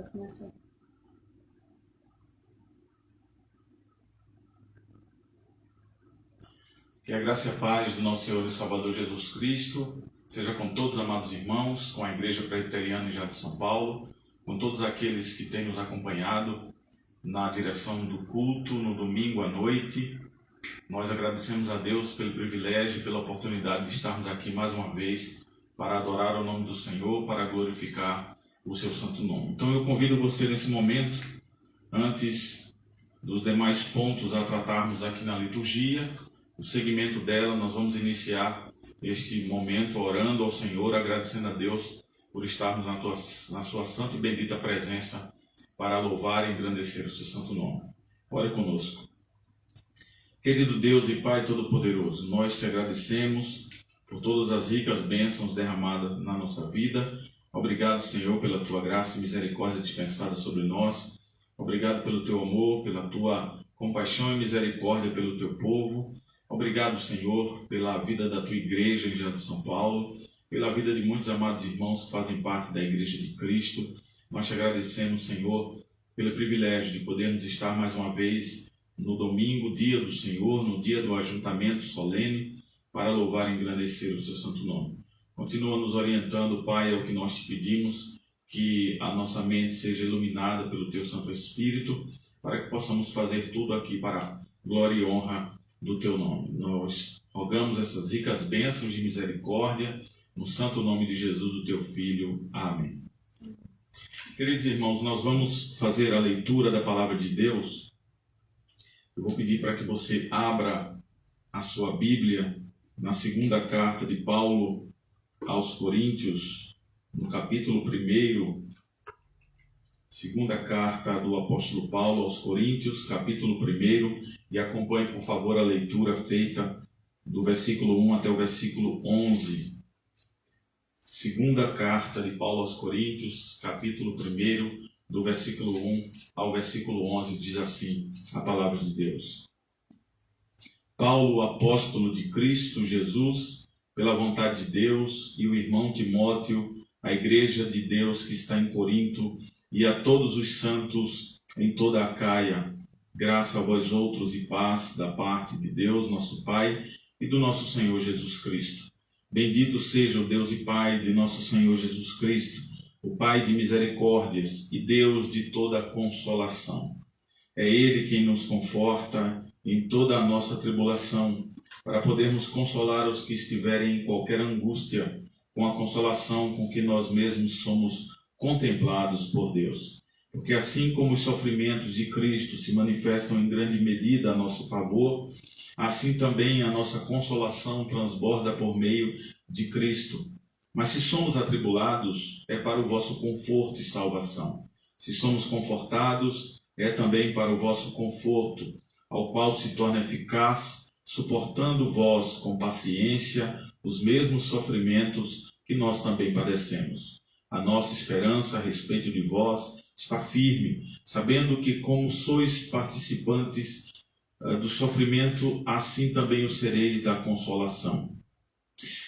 Pode começar. Que a graça e a paz do nosso Senhor e Salvador Jesus Cristo seja com todos os amados irmãos, com a Igreja Presbiteriana já de São Paulo, com todos aqueles que têm nos acompanhado na direção do culto no domingo à noite. Nós agradecemos a Deus pelo privilégio e pela oportunidade de estarmos aqui mais uma vez para adorar o nome do Senhor, para glorificar o seu santo nome. Então eu convido você nesse momento, antes dos demais pontos a tratarmos aqui na liturgia, o segmento dela, nós vamos iniciar este momento orando ao Senhor, agradecendo a Deus por estarmos na sua santa e bendita presença para louvar e engrandecer o seu santo nome. Ore conosco. Querido Deus e Pai Todo-Poderoso, nós te agradecemos por todas as ricas bênçãos derramadas na nossa vida. Obrigado, Senhor, pela tua graça e misericórdia dispensada sobre nós. Obrigado pelo teu amor, pela tua compaixão e misericórdia pelo teu povo. Obrigado, Senhor, pela vida da tua igreja em Jardim de São Paulo, pela vida de muitos amados irmãos que fazem parte da Igreja de Cristo. Nós te agradecemos, Senhor, pelo privilégio de podermos estar mais uma vez no domingo, dia do Senhor, no dia do ajuntamento solene, para louvar e engrandecer o seu santo nome. Continua nos orientando, Pai, é o que nós te pedimos, que a nossa mente seja iluminada pelo teu Santo Espírito, para que possamos fazer tudo aqui para a glória e honra do teu nome. Nós rogamos essas ricas bênçãos de misericórdia, no santo nome de Jesus, o teu Filho. Amém. Queridos irmãos, nós vamos fazer a leitura da palavra de Deus. Eu vou pedir para que você abra a sua Bíblia na segunda carta de Paulo aos Coríntios, no capítulo 1, segunda carta do apóstolo Paulo aos Coríntios, capítulo 1, e acompanhe, por favor, a leitura feita do versículo 1 até o versículo 11. Segunda carta de Paulo aos Coríntios, capítulo 1, do versículo 1 ao versículo 11, diz assim a palavra de Deus. Paulo, apóstolo de Cristo Jesus, pela vontade de Deus, e o irmão Timóteo, a igreja de Deus que está em Corinto, e a todos os santos em toda a Acaia, graça a vós outros e paz da parte de Deus, nosso Pai, e do nosso Senhor Jesus Cristo. Bendito seja o Deus e Pai de nosso Senhor Jesus Cristo, o Pai de misericórdias e Deus de toda consolação. É Ele quem nos conforta em toda a nossa tribulação, para podermos consolar os que estiverem em qualquer angústia, com a consolação com que nós mesmos somos contemplados por Deus. Porque assim como os sofrimentos de Cristo se manifestam em grande medida a nosso favor, assim também a nossa consolação transborda por meio de Cristo. Mas se somos atribulados, é para o vosso conforto e salvação. Se somos confortados, é também para o vosso conforto, ao qual se torna eficaz, suportando vós com paciência os mesmos sofrimentos que nós também padecemos. A nossa esperança a respeito de vós está firme, sabendo que, como sois participantes do sofrimento, assim também o sereis da consolação.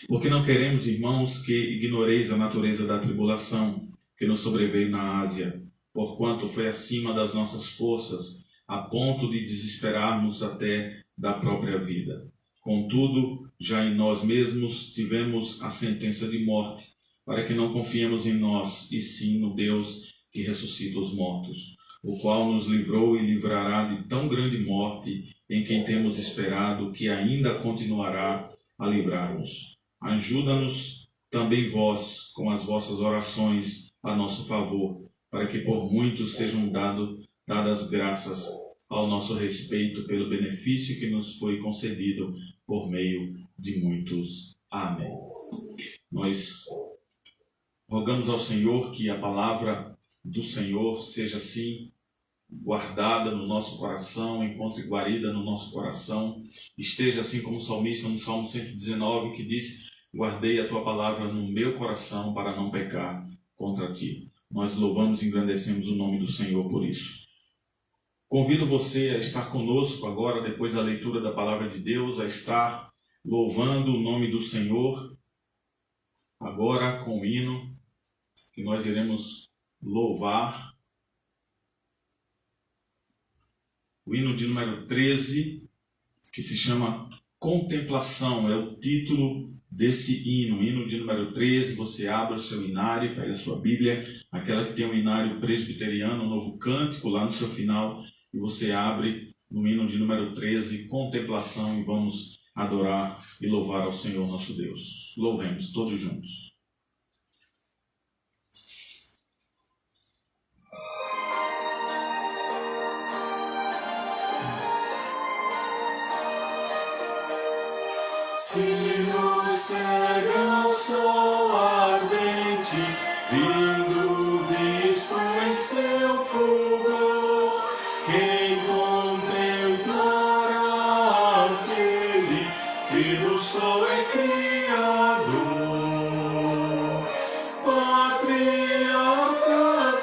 Porque não queremos, irmãos, que ignoreis a natureza da tribulação que nos sobreveio na Ásia, porquanto foi acima das nossas forças, a ponto de desesperarmos até da própria vida. Contudo, já em nós mesmos tivemos a sentença de morte, para que não confiemos em nós, e sim no Deus que ressuscita os mortos, o qual nos livrou e livrará de tão grande morte, em quem temos esperado que ainda continuará a livrar-nos. Ajuda-nos também vós, com as vossas orações a nosso favor, para que por muitos sejam dadas graças ao nosso respeito pelo benefício que nos foi concedido por meio de muitos. Amém. Nós rogamos ao Senhor que a palavra do Senhor seja assim guardada no nosso coração, encontre guarida no nosso coração, esteja assim como o salmista no Salmo 119, que diz: guardei a tua palavra no meu coração para não pecar contra ti. Nós louvamos e engrandecemos o nome do Senhor por isso. Convido você a estar conosco agora, depois da leitura da palavra de Deus, a estar louvando o nome do Senhor, agora com o hino que nós iremos louvar o hino de número 13, que se chama Contemplação, é o título desse hino. Hino de número 13, você abre o seu inário, pega a sua Bíblia, aquela que tem o inário presbiteriano, o Novo Cântico, lá no seu final, e você abre no hino de número 13, Contemplação, e vamos adorar e louvar ao Senhor nosso Deus. Louvemos todos juntos. Se no céu o sol ardente, vindo visto em seu fulgor, quem contemplará aquele que do sol é criador? Patriarcas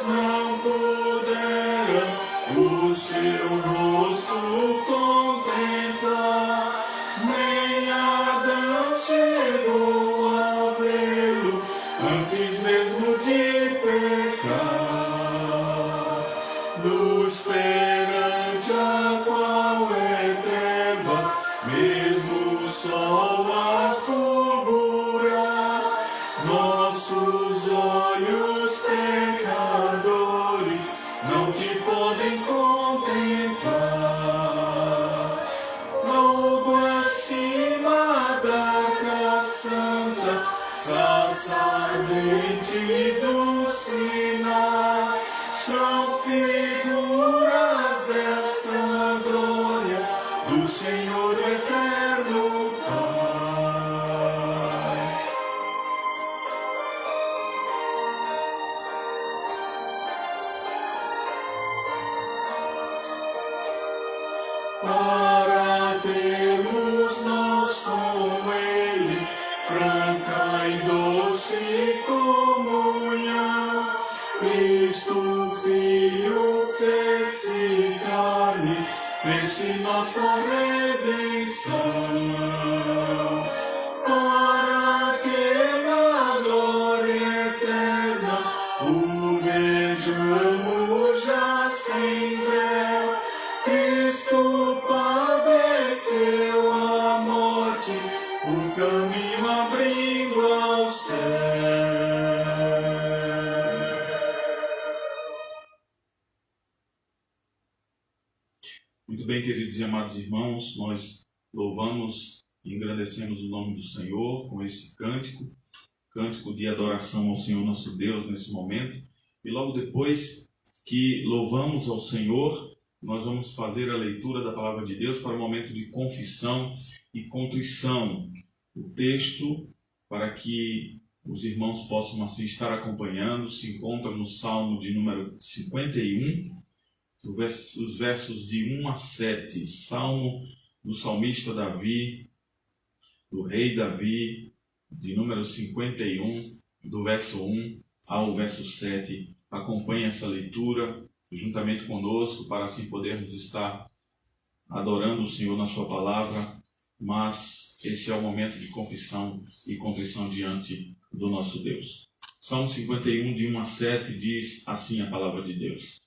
não puderam o seu rosto contemplar, nem Adão chegou a vê-lo antes mesmo de pecar. Luz perante a qual é trevas, mesmo o sol a fulgurar. Nossos olhos pecadores não te podem contemplar. Logo acima da casa santa, sarça ardente do Sinai, são figuras dessa glória do Senhor eterno Pai. Para termos nós com Ele franca e doce comunhão, Cristo Filho fez-se carne, fez-se nossa redenção, para que na glória eterna o vejamos já sem véu. Cristo padeceu a morte, o caminho abrindo ao céu. Muito bem, queridos e amados irmãos, nós louvamos e engrandecemos o nome do Senhor com esse cântico de adoração ao Senhor nosso Deus nesse momento. E logo depois que louvamos ao Senhor, nós vamos fazer a leitura da palavra de Deus para o momento de confissão e contrição. O texto, para que os irmãos possam assim estar acompanhando, se encontra no Salmo de número 51, os versos de 1 a 7. Salmo do salmista Davi, do rei Davi, de número 51, do verso 1 ao verso 7. Acompanhe essa leitura juntamente conosco, para assim podermos estar adorando o Senhor na sua palavra, mas esse é o momento de confissão e contrição diante do nosso Deus. Salmo 51, de 1 a 7, diz assim a palavra de Deus: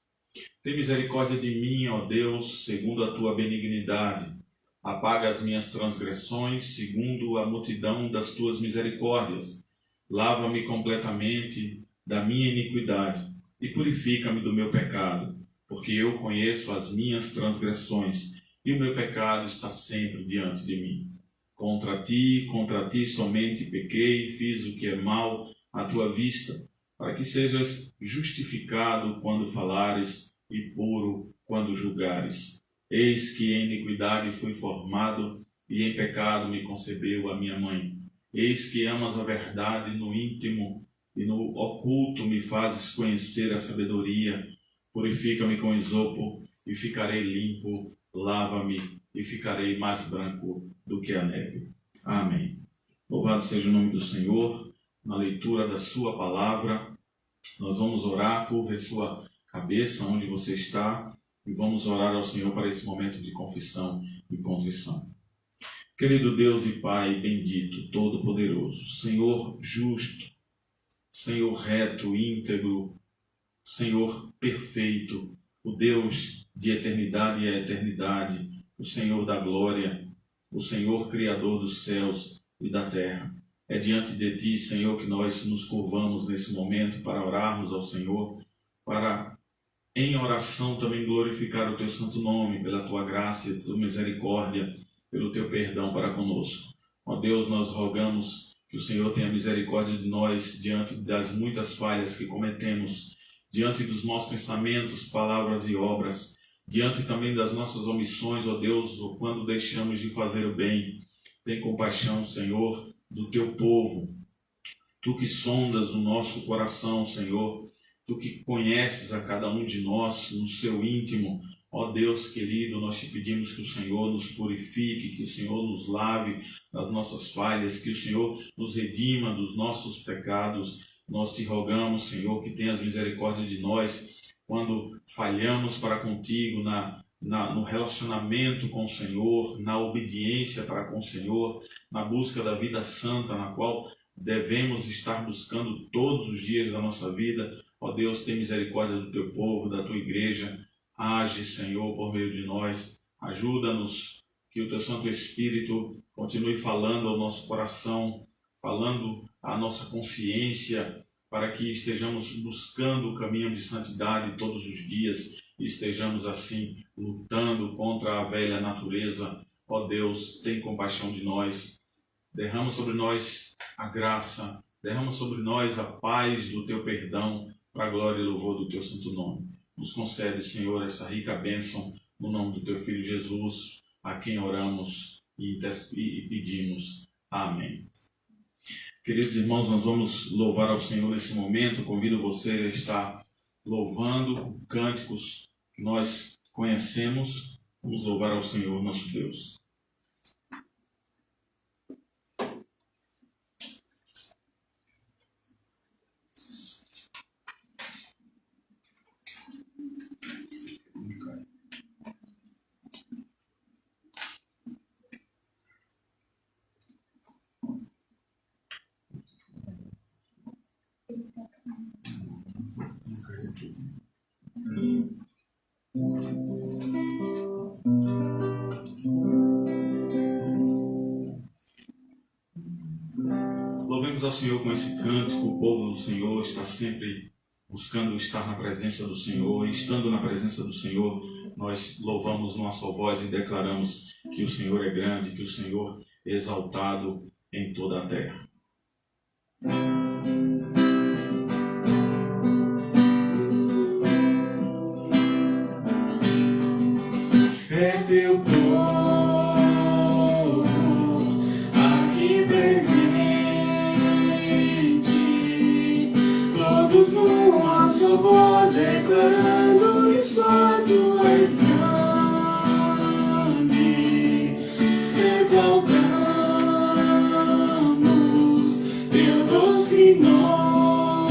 Tem misericórdia de mim, ó Deus, segundo a tua benignidade. Apaga as minhas transgressões, segundo a multidão das tuas misericórdias. Lava-me completamente da minha iniquidade e purifica-me do meu pecado, porque eu conheço as minhas transgressões, e o meu pecado está sempre diante de mim. Contra ti somente pequei, fiz o que é mal à tua vista, para que sejas justificado quando falares e puro quando julgares. Eis que em iniquidade fui formado, e em pecado me concebeu a minha mãe. Eis que amas a verdade no íntimo, e no oculto me fazes conhecer a sabedoria. Purifica-me com esopo, e ficarei limpo. Lava-me, e ficarei mais branco do que a neve. Amém. Louvado seja o nome do Senhor. Na leitura da sua palavra, nós vamos orar. Curva a sua cabeça onde você está e vamos orar ao Senhor para esse momento de confissão e contrição. Querido Deus e Pai bendito, todo-poderoso, Senhor justo, Senhor reto, íntegro, Senhor perfeito, o Deus de eternidade e a eternidade, o Senhor da glória, o Senhor Criador dos céus e da terra. É diante de Ti, Senhor, que nós nos curvamos nesse momento para orarmos ao Senhor, para em oração também glorificar o Teu santo nome, pela Tua graça e Tua misericórdia, pelo Teu perdão para conosco. Ó Deus, nós rogamos que o Senhor tenha misericórdia de nós diante das muitas falhas que cometemos, diante dos maus pensamentos, palavras e obras, diante também das nossas omissões, ó Deus, ou quando deixamos de fazer o bem. Tem compaixão, Senhor, do Teu povo. Tu que sondas o nosso coração, Senhor, Tu que conheces a cada um de nós no seu íntimo. Ó Deus querido, nós te pedimos que o Senhor nos purifique, que o Senhor nos lave das nossas falhas, que o Senhor nos redima dos nossos pecados. Nós te rogamos, Senhor, que tenhas misericórdia de nós quando falhamos para contigo no relacionamento com o Senhor, na obediência para com o Senhor, na busca da vida santa, na qual devemos estar buscando todos os dias da nossa vida. Ó Deus, tem misericórdia do Teu povo, da Tua igreja. Age, Senhor, por meio de nós. Ajuda-nos, que o Teu Santo Espírito continue falando ao nosso coração, falando à nossa consciência, para que estejamos buscando o caminho de santidade todos os dias e estejamos assim lutando contra a velha natureza. Ó Deus, tem compaixão de nós. Derrama sobre nós a graça, derrama sobre nós a paz do Teu perdão, para a glória e louvor do Teu santo nome. Nos concede, Senhor, essa rica bênção no nome do Teu Filho Jesus, a quem oramos e pedimos. Amém. Queridos irmãos, nós vamos louvar ao Senhor nesse momento. Convido você a estar louvando cânticos que nós conhecemos. Vamos louvar ao Senhor nosso Deus. Louvemos ao Senhor com esse cântico. O povo do Senhor está sempre buscando estar na presença do Senhor, e estando na presença do Senhor, nós louvamos numa só voz e declaramos que o Senhor é grande, que o Senhor é exaltado em toda a terra. É Teu povo aqui presente, todos numa só voz declarando que só Tu és grande. Exaltamos Teu doce nome,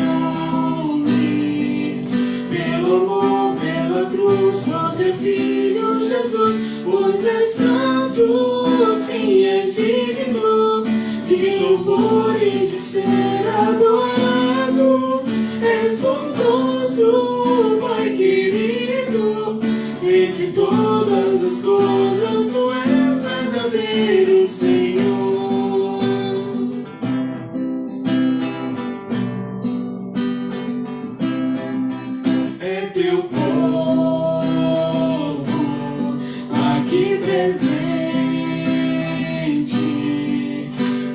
pelo amor, pela cruz, por Teu Filho Jesus, pois és santo, sim, és digno de louvor e de ser adorado. És bondoso, Pai querido, entre todas as coisas Tu és verdadeiro, Senhor. É Teu povo aqui presente,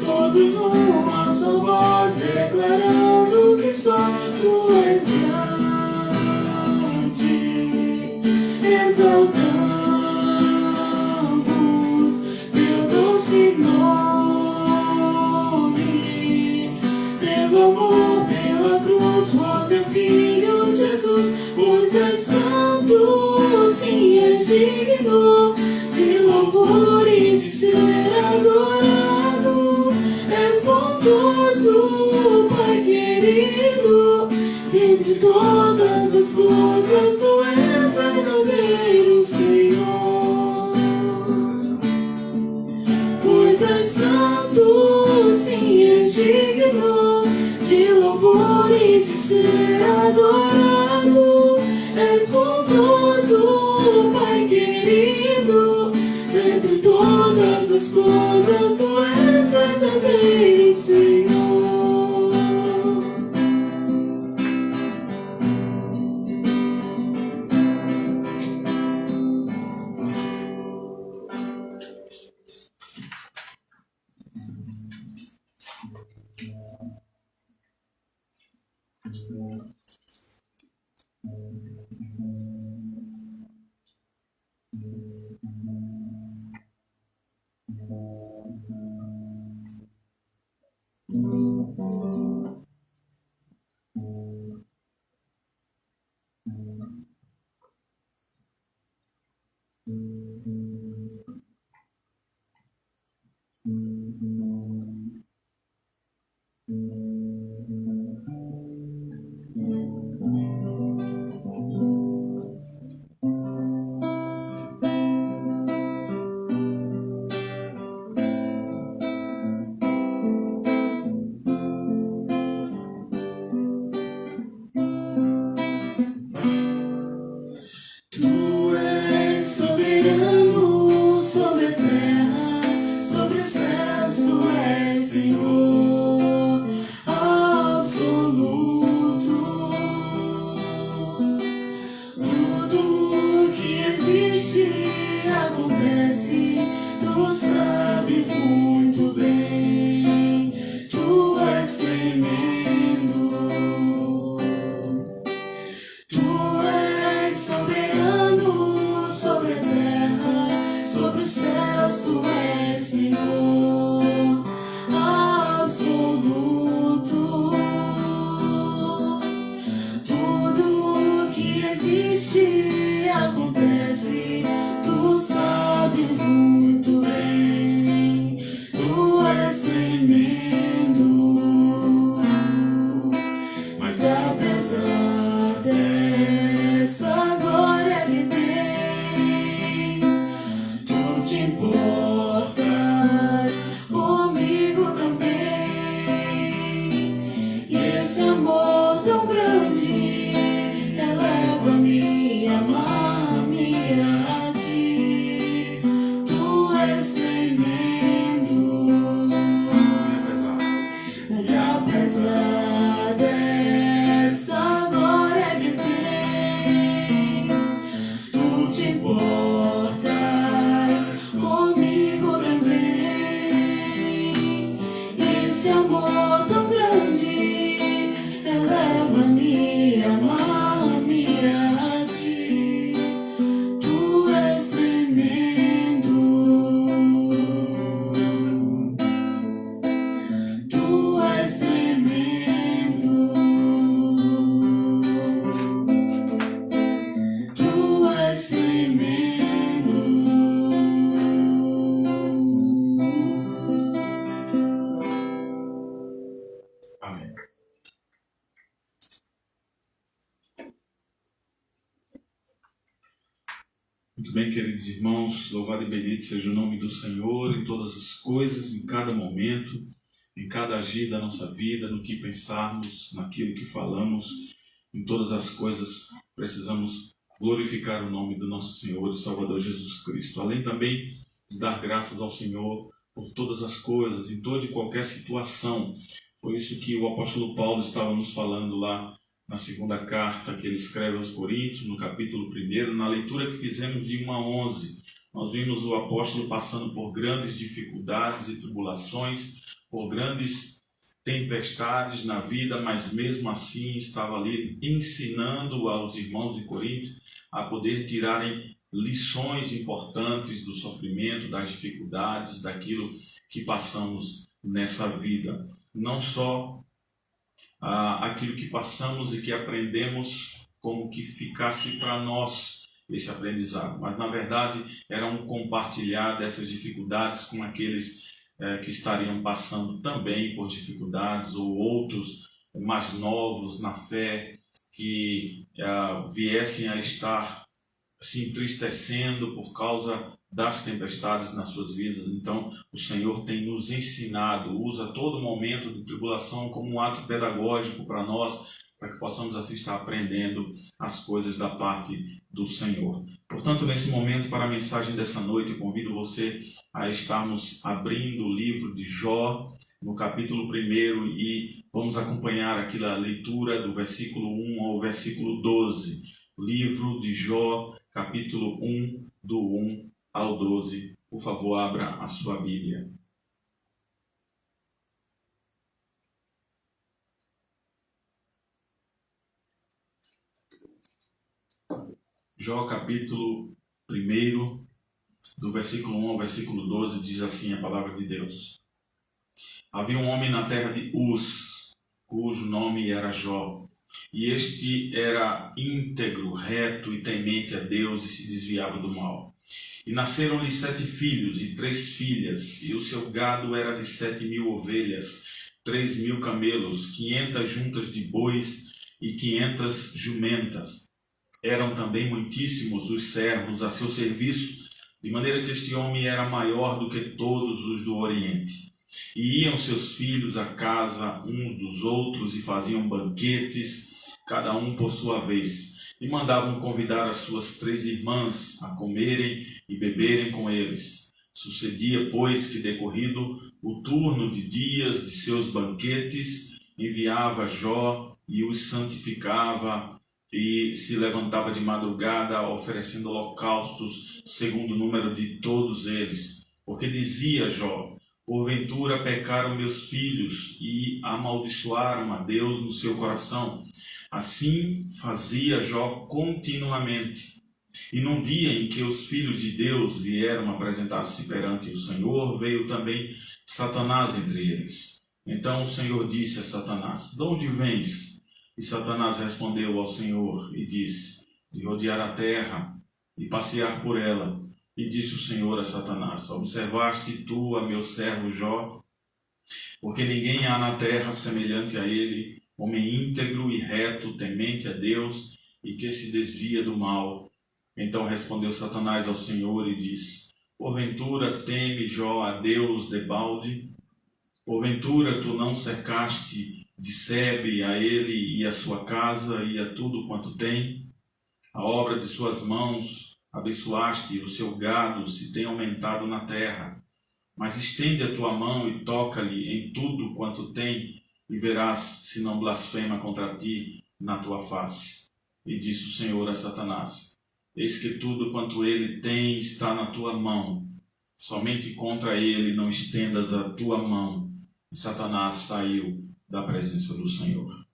todos numa só voz declarando que só Tu és grande. Exaltamos Teu doce nome, pelo amor, pela cruz, por Teu Filho Jesus, pois és santo, sim, és digno de louvor e de ser adorado. És bondoso, Pai querido, entre todas as coisas Tu és verdadeiro, Senhor. Pois és santo, sim, és digno de louvor e de ser adorado. És bondoso, Deus, tu és verdadeiro, Senhor. Tu és soberano sobre a terra, sobre os céus, tu és Senhor absoluto. Tudo que existe acontece, tu sabes muito bem, tu és tremendo. Tu és soberano sobre a terra, sobre os céus, tu és Senhor absoluto. Tudo que existe acontece, tu sabes muito bem, tu és tremendo. Mas apesar dessa glória que tens, tu te importas comigo também. E esse amor tão grande eleva-me, amar-me a ti. Tu és tremendo. Mas apesar dessa glória que tens, tu te importas comigo também. Esse amor tão grande eleva-me, amar-me a ti. Tu és tremendo. Tu és tremendo. Tu és tremendo. Amém. Muito bem, queridos irmãos, louvado e bendito seja o nome do Senhor em todas as coisas, em cada momento, em cada agir da nossa vida, no que pensarmos, naquilo que falamos, em todas as coisas precisamos glorificar o nome do nosso Senhor e Salvador Jesus Cristo. Além também de dar graças ao Senhor por todas as coisas, em toda e qualquer situação. Foi isso que o apóstolo Paulo estava nos falando lá na segunda carta que ele escreve aos Coríntios, no capítulo 1, na leitura que fizemos de 1 a 11. Nós vimos o apóstolo passando por grandes dificuldades e tribulações, por grandes tempestades na vida, mas mesmo assim estava ali ensinando aos irmãos de Corinto a poder tirarem lições importantes do sofrimento, das dificuldades, daquilo que passamos nessa vida. Não só aquilo que passamos e que aprendemos como que ficasse para nós esse aprendizado, mas na verdade era um compartilhar dessas dificuldades com aqueles que estariam passando também por dificuldades, ou outros mais novos na fé que viessem a estar se entristecendo por causa das tempestades nas suas vidas. Então o Senhor tem nos ensinado, usa todo momento de tribulação como um ato pedagógico para nós, para que possamos assim estar aprendendo as coisas da parte do Senhor. Portanto, nesse momento, para a mensagem dessa noite, eu convido você a estarmos abrindo o livro de Jó, no capítulo 1, e vamos acompanhar aqui a leitura do versículo 1 ao versículo 12. Livro de Jó, capítulo 1, do 1 ao 12. Por favor, abra a sua Bíblia. Jó, capítulo 1, do versículo 1 ao versículo 12, diz assim a palavra de Deus. Havia um homem na terra de Uz, cujo nome era Jó, e este era íntegro, reto e temente a Deus e se desviava do mal. E nasceram-lhe 7 filhos e 3 filhas, e o seu gado era de 7.000 ovelhas, 3.000 camelos, 500 juntas de bois e 500 jumentas. Eram também muitíssimos os servos a seu serviço, de maneira que este homem era maior do que todos os do Oriente. E iam seus filhos à casa uns dos outros e faziam banquetes, cada um por sua vez, e mandavam convidar as suas 3 irmãs a comerem e beberem com eles. Sucedia, pois, que decorrido o turno de dias de seus banquetes, enviava Jó e os santificava, e se levantava de madrugada oferecendo holocaustos segundo o número de todos eles. Porque dizia Jó: porventura pecaram meus filhos e amaldiçoaram a Deus no seu coração. Assim fazia Jó continuamente. E num dia em que os filhos de Deus vieram apresentar-se perante o Senhor, veio também Satanás entre eles. Então o Senhor disse a Satanás: de onde vens? E Satanás respondeu ao Senhor e disse: de rodear a terra e passear por ela. E disse o Senhor a Satanás: observaste tu a meu servo Jó? Porque ninguém há na terra semelhante a ele, homem íntegro e reto, temente a Deus e que se desvia do mal. Então respondeu Satanás ao Senhor e disse: porventura teme Jó a Deus debalde? Porventura tu não cercaste de sebe a ele e a sua casa e a tudo quanto tem? A obra de suas mãos abençoaste, e o seu gado se tem aumentado na terra. Mas estende a tua mão e toca-lhe em tudo quanto tem, e verás se não blasfema contra ti na tua face. E disse o Senhor a Satanás: eis que tudo quanto ele tem está na tua mão, somente contra ele não estendas a tua mão. E Satanás saiu da presença do Senhor.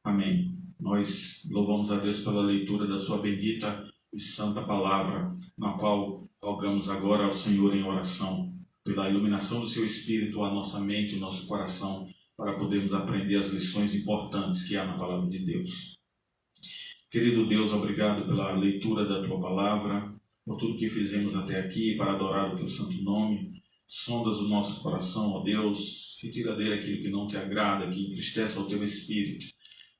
Amém. Nós louvamos a Deus pela leitura da sua bendita e santa palavra, na qual rogamos agora ao Senhor em oração, pela iluminação do seu Espírito, a nossa mente, o nosso coração, para podermos aprender as lições importantes que há na palavra de Deus. Querido Deus, obrigado pela leitura da tua palavra, por tudo que fizemos até aqui para adorar o teu santo nome. Sondas o nosso coração, ó Deus, retira dele aquilo que não te agrada, que entristece ao teu espírito,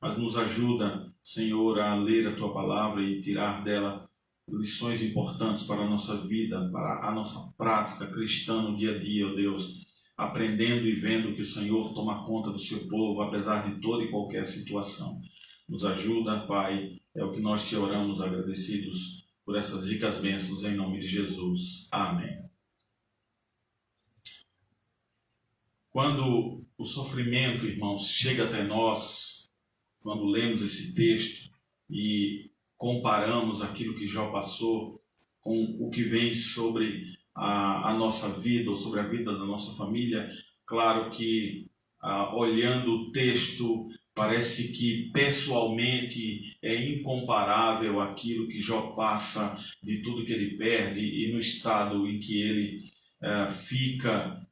mas nos ajuda, Senhor, a ler a tua palavra e tirar dela lições importantes para a nossa vida, para a nossa prática cristã no dia a dia, ó Deus, aprendendo e vendo que o Senhor toma conta do seu povo, apesar de toda e qualquer situação. Nos ajuda, Pai, é o que nós te oramos agradecidos por essas ricas bênçãos, em nome de Jesus. Amém. Quando o sofrimento, irmãos, chega até nós, quando lemos esse texto e comparamos aquilo que Jó passou com o que vem sobre a nossa vida ou sobre a vida da nossa família, claro que olhando o texto, parece que pessoalmente é incomparável aquilo que Jó passa, de tudo que ele perde e no estado em que ele fica,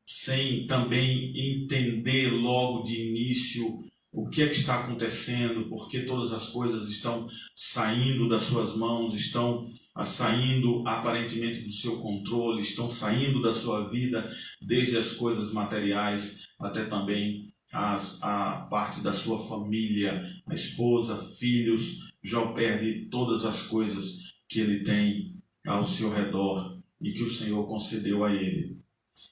sem também entender logo de início o que é que está acontecendo, porque todas as coisas estão saindo das suas mãos, estão saindo aparentemente do seu controle, estão saindo da sua vida, desde as coisas materiais até também a parte da sua família, a esposa, filhos. Jó perde todas as coisas que ele tem ao seu redor e que o Senhor concedeu a ele.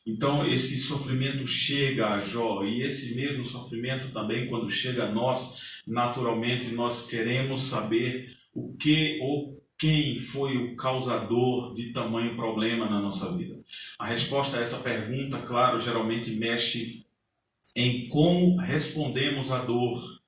Então esse sofrimento chega a Jó, e esse mesmo sofrimento também, quando chega a nós, naturalmente nós queremos saber o que ou quem foi o causador de tamanho problema na nossa vida? A resposta a essa pergunta, claro, geralmente mexe em como respondemos à dor.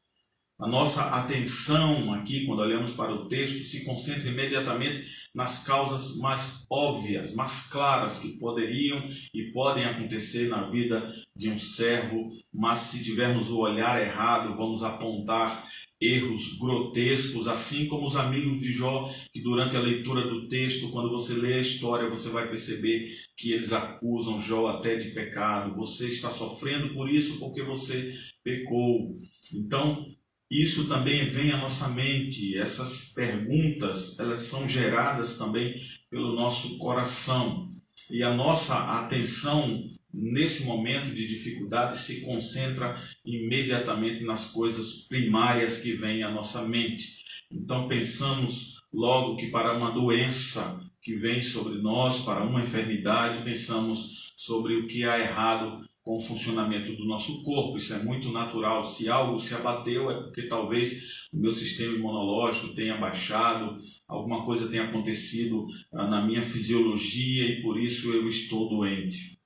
A nossa atenção aqui, quando olhamos para o texto, se concentra imediatamente nas causas mais óbvias, mais claras que poderiam e podem acontecer na vida de um servo, mas se tivermos o olhar errado, vamos apontar erros grotescos, assim como os amigos de Jó, que durante a leitura do texto, quando você lê a história, você vai perceber que eles acusam Jó até de pecado. Você está sofrendo por isso porque você pecou. Então, isso também vem à nossa mente, essas perguntas, elas são geradas também pelo nosso coração. E a nossa atenção, nesse momento de dificuldade, se concentra imediatamente nas coisas primárias que vêm à nossa mente. Então pensamos logo que para uma doença que vem sobre nós, para uma enfermidade, pensamos sobre o que há errado com o funcionamento do nosso corpo. Isso é muito natural. Se algo se abateu, é porque talvez o meu sistema imunológico tenha baixado, alguma coisa tenha acontecido na minha fisiologia e por isso eu estou doente.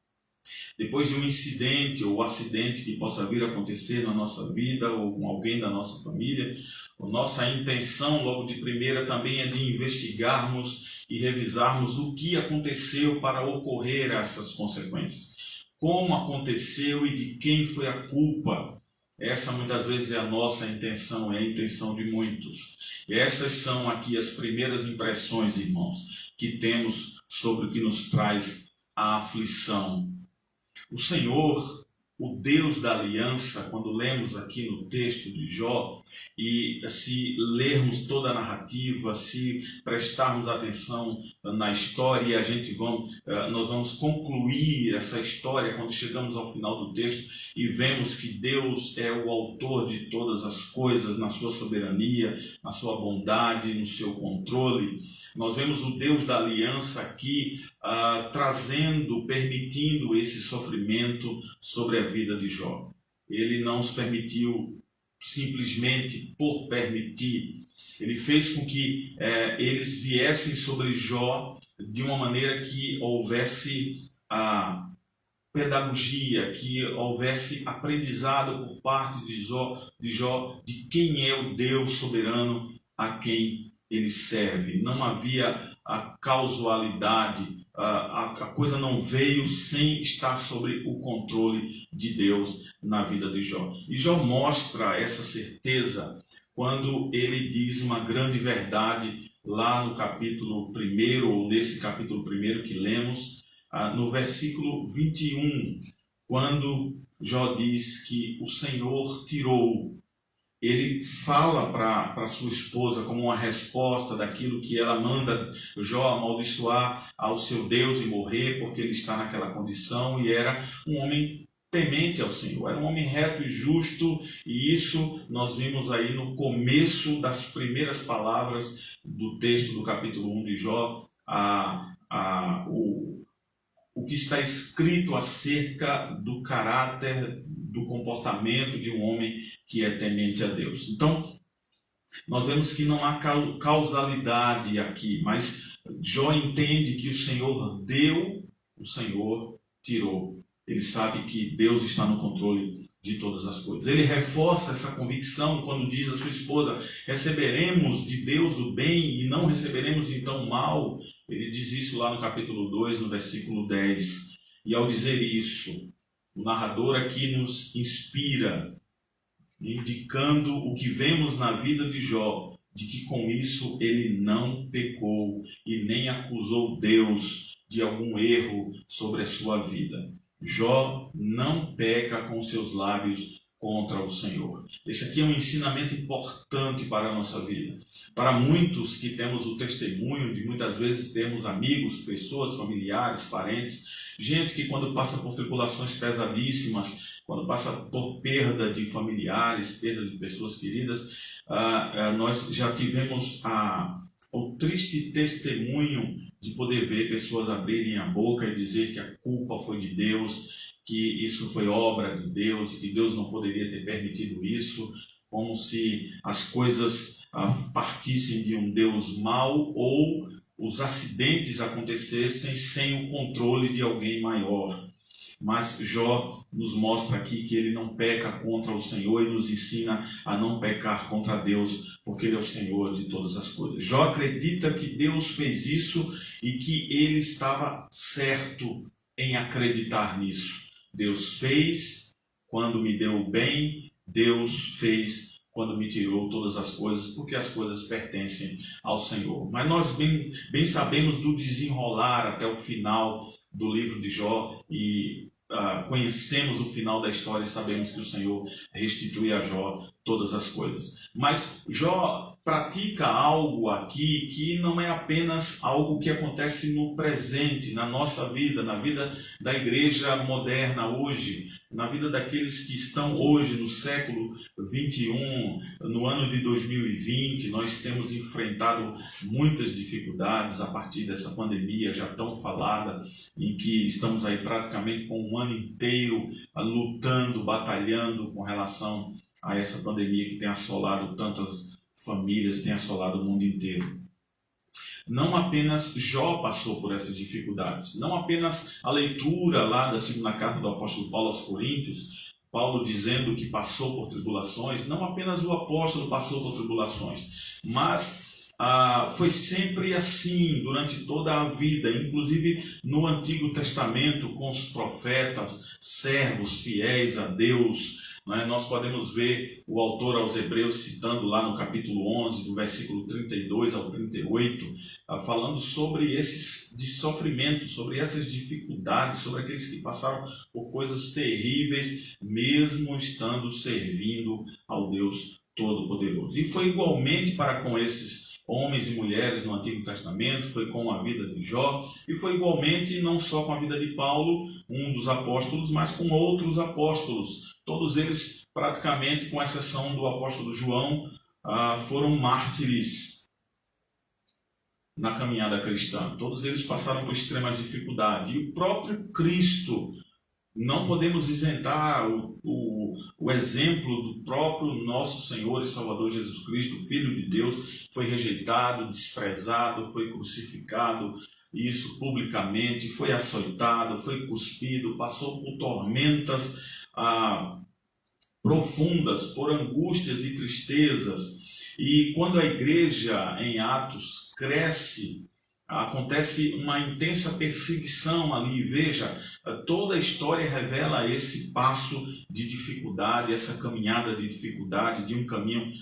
Depois de um incidente ou acidente que possa vir a acontecer na nossa vida ou com alguém da nossa família, a nossa intenção logo de primeira também é de investigarmos e revisarmos o que aconteceu para ocorrer essas consequências. Como aconteceu e de quem foi a culpa. Essa muitas vezes é a nossa intenção, é a intenção de muitos. E essas são aqui as primeiras impressões, irmãos, que temos sobre o que nos traz a aflição. O Senhor, o Deus da aliança, quando lemos aqui no texto de Jó, e se lermos toda a narrativa, se prestarmos atenção na história, nós vamos concluir essa história quando chegamos ao final do texto e vemos que Deus é o autor de todas as coisas, na sua soberania, na sua bondade, no seu controle. Nós vemos o Deus da aliança aqui permitindo esse sofrimento sobre a vida de Jó. Ele não os permitiu simplesmente por permitir. Ele fez com que eles viessem sobre Jó de uma maneira que houvesse a pedagogia, que houvesse aprendizado por parte de Jó de quem é o Deus soberano a quem ele serve. Não havia a causalidade, a coisa não veio sem estar sob o controle de Deus na vida de Jó. E Jó mostra essa certeza quando ele diz uma grande verdade lá no capítulo 1, ou nesse capítulo 1 que lemos, no versículo 21, quando Jó diz que o Senhor tirou. Ele fala para sua esposa como uma resposta daquilo que ela manda Jó amaldiçoar ao seu Deus e morrer, porque ele está naquela condição, e era um homem temente ao Senhor, era um homem reto e justo, e isso nós vimos aí no começo das primeiras palavras do texto do capítulo 1 de Jó, o que está escrito acerca do caráter, do comportamento de um homem que é temente a Deus. Então, nós vemos que não há causalidade aqui, mas Jó entende que o Senhor deu, o Senhor tirou. Ele sabe que Deus está no controle de todas as coisas. Ele reforça essa convicção quando diz à sua esposa: receberemos de Deus o bem e não receberemos então o mal. Ele diz isso lá no capítulo 2, no versículo 10. E ao dizer isso, o narrador aqui nos inspira, indicando o que vemos na vida de Jó, de que com isso ele não pecou e nem acusou Deus de algum erro sobre a sua vida. Jó não peca com seus lábios contra o Senhor. Esse aqui é um ensinamento importante para a nossa vida. Para muitos que temos o testemunho de muitas vezes termos amigos, pessoas, familiares, parentes, gente que quando passa por tribulações pesadíssimas, quando passa por perda de familiares, perda de pessoas queridas, nós já tivemos o triste testemunho de poder ver pessoas abrirem a boca e dizer que a culpa foi de Deus, que isso foi obra de Deus, que Deus não poderia ter permitido isso, como se as coisas partissem de um Deus mau ou os acidentes acontecessem sem o controle de alguém maior. Mas Jó nos mostra aqui que ele não peca contra o Senhor e nos ensina a não pecar contra Deus, porque Ele é o Senhor de todas as coisas. Jó acredita que Deus fez isso e que ele estava certo em acreditar nisso. Deus fez quando me deu bem, Deus fez quando me tirou todas as coisas, porque as coisas pertencem ao Senhor. Mas nós bem sabemos do desenrolar até o final do livro de Jó e conhecemos o final da história e sabemos que o Senhor restitui a Jó todas as coisas. Mas Jó pratica algo aqui que não é apenas algo que acontece no presente, na nossa vida, na vida da igreja moderna hoje, na vida daqueles que estão hoje no século 21, no ano de 2020, nós temos enfrentado muitas dificuldades a partir dessa pandemia já tão falada, em que estamos aí praticamente com um ano inteiro lutando, batalhando com relação a essa pandemia que tem assolado tantas famílias, tem assolado o mundo inteiro. Não apenas Jó passou por essas dificuldades, não apenas a leitura lá da segunda carta do apóstolo Paulo aos Coríntios, Paulo dizendo que passou por tribulações, não apenas o apóstolo passou por tribulações, mas foi sempre assim durante toda a vida, inclusive no Antigo Testamento com os profetas, servos fiéis a Deus. Nós podemos ver o autor aos Hebreus citando lá no capítulo 11, do versículo 32 ao 38, falando sobre esses de sofrimento, sobre essas dificuldades, sobre aqueles que passaram por coisas terríveis, mesmo estando servindo ao Deus Todo-Poderoso. E foi igualmente para com esses homens e mulheres no Antigo Testamento, foi com a vida de Jó, e foi igualmente não só com a vida de Paulo, um dos apóstolos, mas com outros apóstolos. Todos eles, praticamente, com exceção do apóstolo João, foram mártires na caminhada cristã. Todos eles passaram por extrema dificuldade. E o próprio Cristo, não podemos isentar o exemplo do próprio nosso Senhor e Salvador Jesus Cristo, Filho de Deus, foi rejeitado, desprezado, foi crucificado, isso publicamente, foi açoitado, foi cuspido, passou por tormentas profundas, por angústias e tristezas. E quando a igreja em Atos cresce, acontece uma intensa perseguição ali. Veja, toda a história revela esse passo de dificuldade, essa caminhada de dificuldade, de um caminho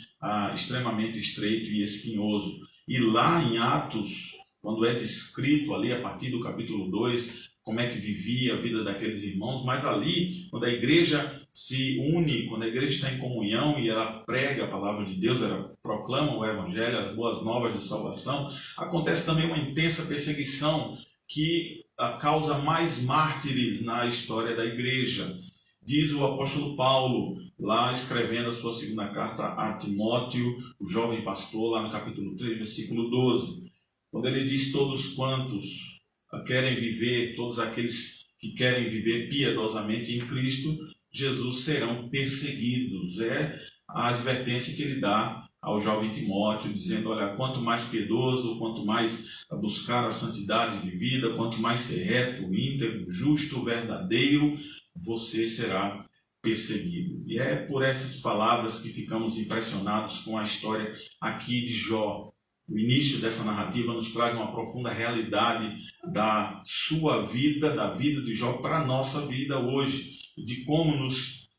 extremamente estreito e espinhoso. E lá em Atos, quando é descrito ali a partir do capítulo 2, como é que vivia a vida daqueles irmãos, mas ali, quando a igreja se une, quando a igreja está em comunhão e ela prega a palavra de Deus, ela proclama o Evangelho, as boas novas de salvação, acontece também uma intensa perseguição que causa mais mártires na história da igreja. Diz o apóstolo Paulo, lá escrevendo a sua segunda carta a Timóteo, o jovem pastor, lá no capítulo 3, versículo 12, quando ele diz: todos quantos querem viver, todos aqueles que querem viver piedosamente em Cristo Jesus serão perseguidos. É a advertência que ele dá ao jovem Timóteo, dizendo: olha, quanto mais piedoso, quanto mais buscar a santidade de vida, quanto mais ser reto, íntegro, justo, verdadeiro, você será perseguido. E é por essas palavras que ficamos impressionados com a história aqui de Jó. O início dessa narrativa nos traz uma profunda realidade da sua vida, da vida de Jó para a nossa vida hoje, de como nos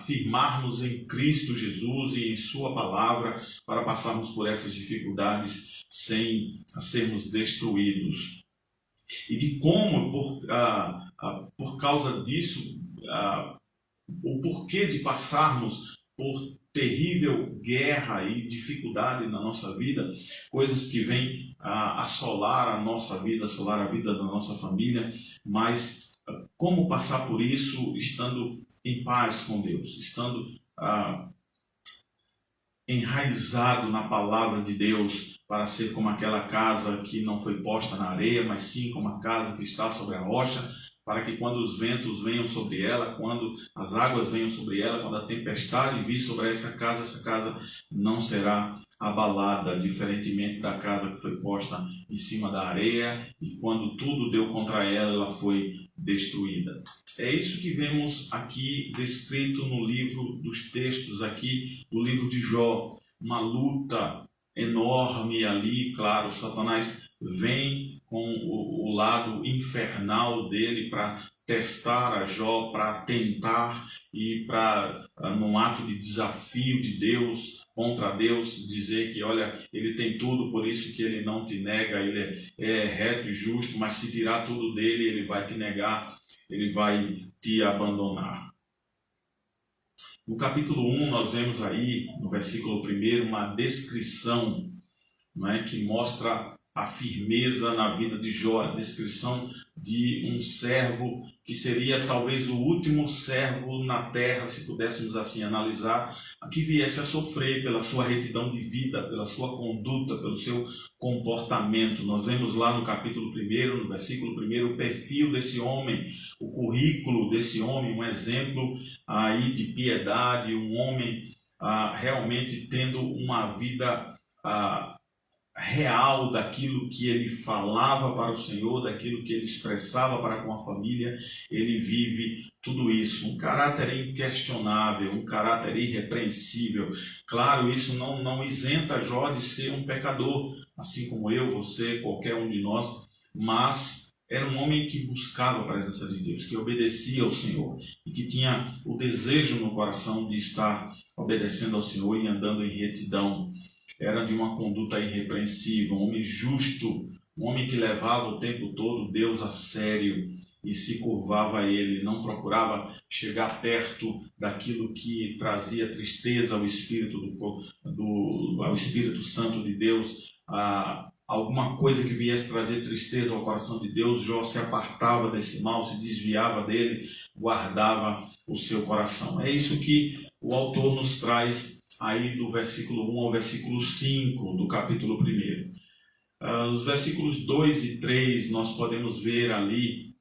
firmarmos em Cristo Jesus e em sua palavra para passarmos por essas dificuldades sem sermos destruídos. E de como, por causa disso, o porquê de passarmos por terrível guerra e dificuldade na nossa vida, coisas que vêm assolar a nossa vida, assolar a vida da nossa família, mas como passar por isso estando em paz com Deus, estando enraizado na palavra de Deus, para ser como aquela casa que não foi posta na areia, mas sim como a casa que está sobre a rocha, para que quando os ventos venham sobre ela, quando as águas venham sobre ela, quando a tempestade vir sobre essa casa não será abalada, diferentemente da casa que foi posta em cima da areia, e quando tudo deu contra ela, ela foi destruída. É isso que vemos aqui descrito no livro dos textos aqui do livro de Jó, uma luta enorme ali. Claro, Satanás vem com o lado infernal dele para testar a Jó, para tentar e para, num ato de desafio de Deus, contra Deus, dizer que, olha, ele tem tudo, por isso que ele não te nega, ele é reto e justo, mas se tirar tudo dele, ele vai te negar, ele vai te abandonar. No capítulo 1, nós vemos aí, no versículo 1, uma descrição, não é, que mostra a firmeza na vida de Jó, a descrição de um servo que seria talvez o último servo na terra, se pudéssemos assim analisar, que viesse a sofrer pela sua retidão de vida, pela sua conduta, pelo seu comportamento. Nós vemos lá no capítulo 1, no versículo 1, o perfil desse homem, o currículo desse homem, um exemplo aí de piedade, um homem realmente tendo uma vida real daquilo que ele falava para o Senhor, daquilo que ele expressava para com a família. Ele vive tudo isso, um caráter inquestionável, um caráter irrepreensível. Claro, isso não isenta Jó de ser um pecador, assim como eu, você, qualquer um de nós, mas era um homem que buscava a presença de Deus, que obedecia ao Senhor e que tinha o desejo no coração de estar obedecendo ao Senhor e andando em retidão. Era de uma conduta irrepreensível, um homem justo, um homem que levava o tempo todo Deus a sério e se curvava a Ele, não procurava chegar perto daquilo que trazia tristeza ao Espírito, ao Espírito Santo de Deus, alguma coisa que viesse trazer tristeza ao coração de Deus. Jó se apartava desse mal, se desviava dele, guardava o seu coração. É isso que o autor nos traz aí do versículo 1 ao versículo 5 do capítulo 1. Os versículos 2 e 3 nós podemos ver ali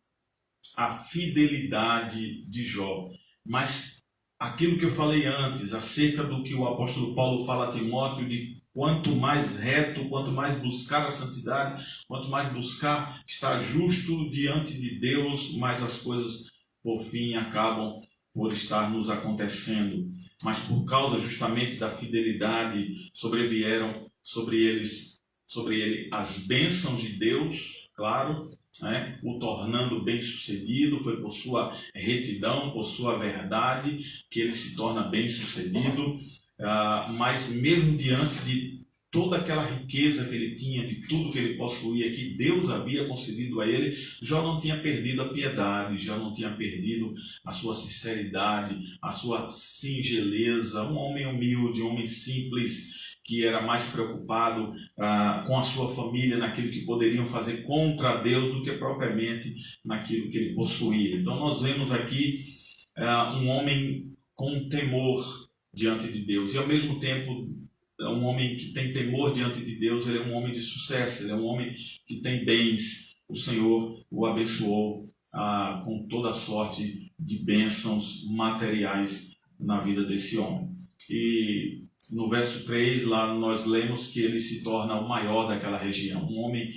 a fidelidade de Jó. Mas aquilo que eu falei antes, acerca do que o apóstolo Paulo fala a Timóteo, de quanto mais reto, quanto mais buscar a santidade, quanto mais buscar estar justo diante de Deus, mais as coisas por fim acabam por estar nos acontecendo. Mas por causa justamente da fidelidade, sobrevieram sobre ele as bênçãos de Deus, claro, né? O tornando bem-sucedido. Foi por sua retidão, por sua verdade, que ele se torna bem-sucedido. Mas mesmo diante de toda aquela riqueza que ele tinha, de tudo que ele possuía, que Deus havia concedido a ele, Jó não tinha perdido a piedade, Jó não tinha perdido a sua sinceridade, a sua singeleza. Um homem humilde, um homem simples, que era mais preocupado com a sua família, naquilo que poderiam fazer contra Deus, do que propriamente naquilo que ele possuía. Então nós vemos aqui um homem com temor diante de Deus, e ao mesmo tempo um homem que tem temor diante de Deus. Ele é um homem de sucesso, ele é um homem que tem bens. O Senhor o abençoou com toda sorte de bênçãos materiais na vida desse homem. E no verso 3, lá nós lemos que ele se torna o maior daquela região, um homem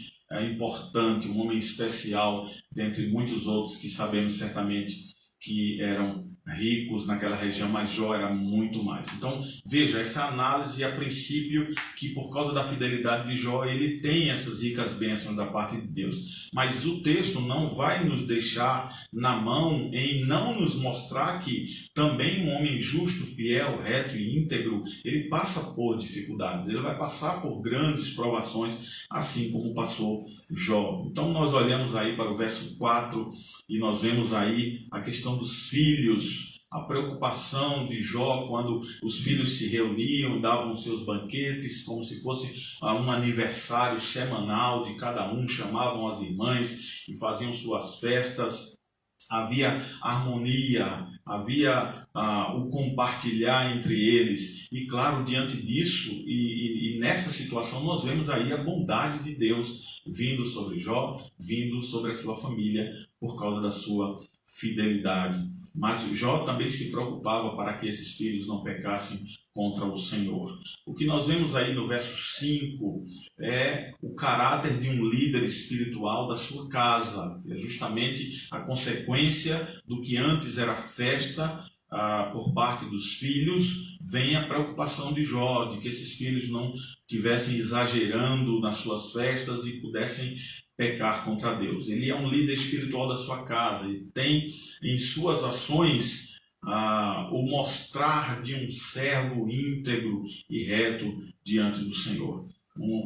importante, um homem especial, dentre muitos outros que sabemos certamente que eram ricos naquela região, mas Jó era muito mais. Então veja, essa análise a princípio, que por causa da fidelidade de Jó, ele tem essas ricas bênçãos da parte de Deus. Mas o texto não vai nos deixar na mão em não nos mostrar que também um homem justo, fiel, reto e íntegro, ele passa por dificuldades, ele vai passar por grandes provações, assim como passou Jó. Então nós olhamos aí para o verso 4 e nós vemos aí a questão dos filhos, a preocupação de Jó quando os filhos se reuniam, davam seus banquetes, como se fosse um aniversário semanal de cada um, chamavam as irmãs e faziam suas festas. havia harmonia, havia o compartilhar entre eles. E claro, diante disso e nessa situação, nós vemos aí a bondade de Deus vindo sobre Jó, vindo sobre a sua família, por causa da sua fidelidade. Mas Jó também se preocupava para que esses filhos não pecassem contra o Senhor. O que nós vemos aí no verso 5 é o caráter de um líder espiritual da sua casa. É justamente a consequência do que antes era festa por parte dos filhos, vem a preocupação de Jó, de que esses filhos não estivessem exagerando nas suas festas e pudessem pecar contra Deus. Ele é um líder espiritual da sua casa e tem em suas ações o mostrar de um servo íntegro e reto diante do Senhor.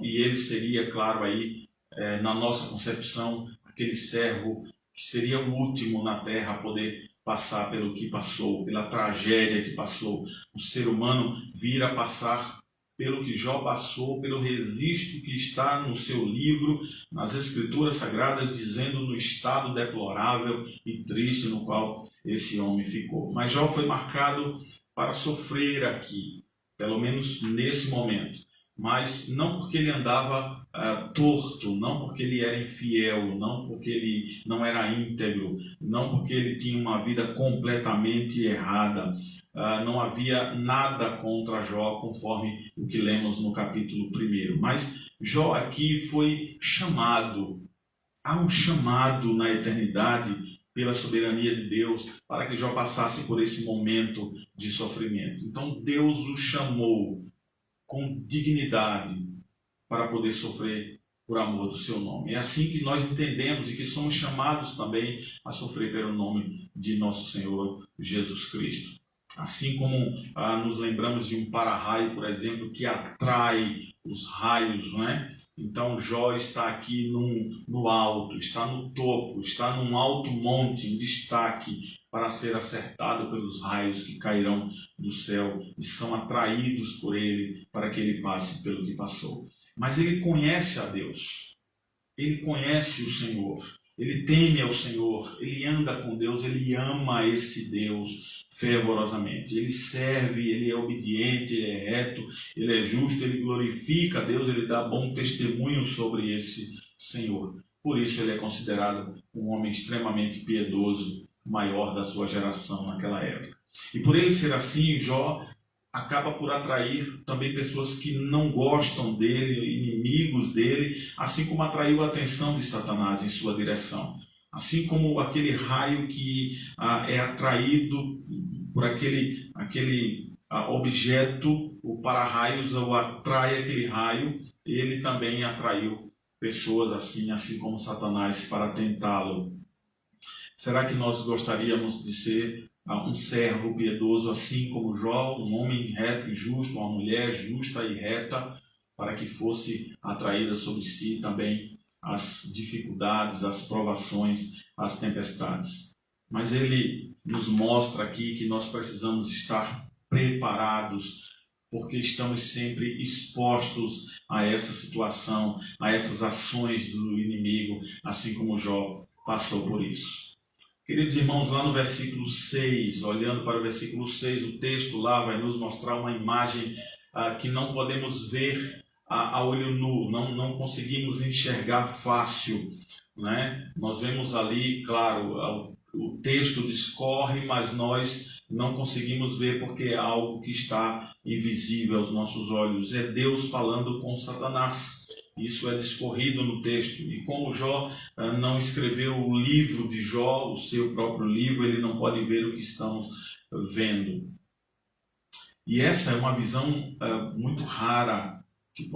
E ele seria, claro, aí, na nossa concepção, aquele servo que seria o último na terra a poder passar pelo que passou, pela tragédia que passou. O ser humano vir a passar pelo que Jó passou, pelo registro que está no seu livro, nas Escrituras Sagradas, dizendo no estado deplorável e triste no qual esse homem ficou. Mas Jó foi marcado para sofrer aqui, pelo menos nesse momento. Mas não porque ele andava torto, não porque ele era infiel, não porque ele não era íntegro, não porque ele tinha uma vida completamente errada. Não havia nada contra Jó, conforme o que lemos no capítulo 1. Mas Jó aqui foi chamado, há um chamado na eternidade pela soberania de Deus para que Jó passasse por esse momento de sofrimento. Então Deus o chamou com dignidade para poder sofrer por amor do seu nome. É assim que nós entendemos e que somos chamados também a sofrer pelo nome de nosso Senhor Jesus Cristo. Assim como nos lembramos de um para-raio, por exemplo, que atrai os raios, não é? Então Jó está aqui no alto, está no topo, está num alto monte em destaque para ser acertado pelos raios que cairão do céu e são atraídos por ele para que ele passe pelo que passou. Mas ele conhece a Deus, ele conhece o Senhor, ele teme ao Senhor, ele anda com Deus, ele ama esse Deus fervorosamente. Ele serve, ele é obediente, ele é reto, ele é justo, ele glorifica a Deus, ele dá bom testemunho sobre esse Senhor. Por isso ele é considerado um homem extremamente piedoso, maior da sua geração naquela época. E por ele ser assim, Jó acaba por atrair também pessoas que não gostam dele, inimigos dele, assim como atraiu a atenção de Satanás em sua direção. Assim como aquele raio que é atraído por aquele objeto, o para-raios ou atrai aquele raio, ele também atraiu pessoas assim como Satanás para tentá-lo. Será que nós gostaríamos de ser um servo piedoso assim como Jó, um homem reto e justo, uma mulher justa e reta, para que fosse atraída sobre si também as dificuldades, as provações, as tempestades? Mas ele nos mostra aqui que nós precisamos estar preparados, porque estamos sempre expostos a essa situação, a essas ações do inimigo, assim como Jó passou por isso. Queridos irmãos, lá no versículo 6, olhando para o versículo 6, o texto lá vai nos mostrar uma imagem que não podemos ver a olho nu, não conseguimos enxergar fácil, né? Nós vemos ali, claro, o texto discorre, mas nós não conseguimos ver porque é algo que está invisível aos nossos olhos. É Deus falando com Satanás. Isso é discorrido no texto. E como Jó não escreveu o livro de Jó, o seu próprio livro, ele não pode ver o que estamos vendo. E essa é uma visão muito rara que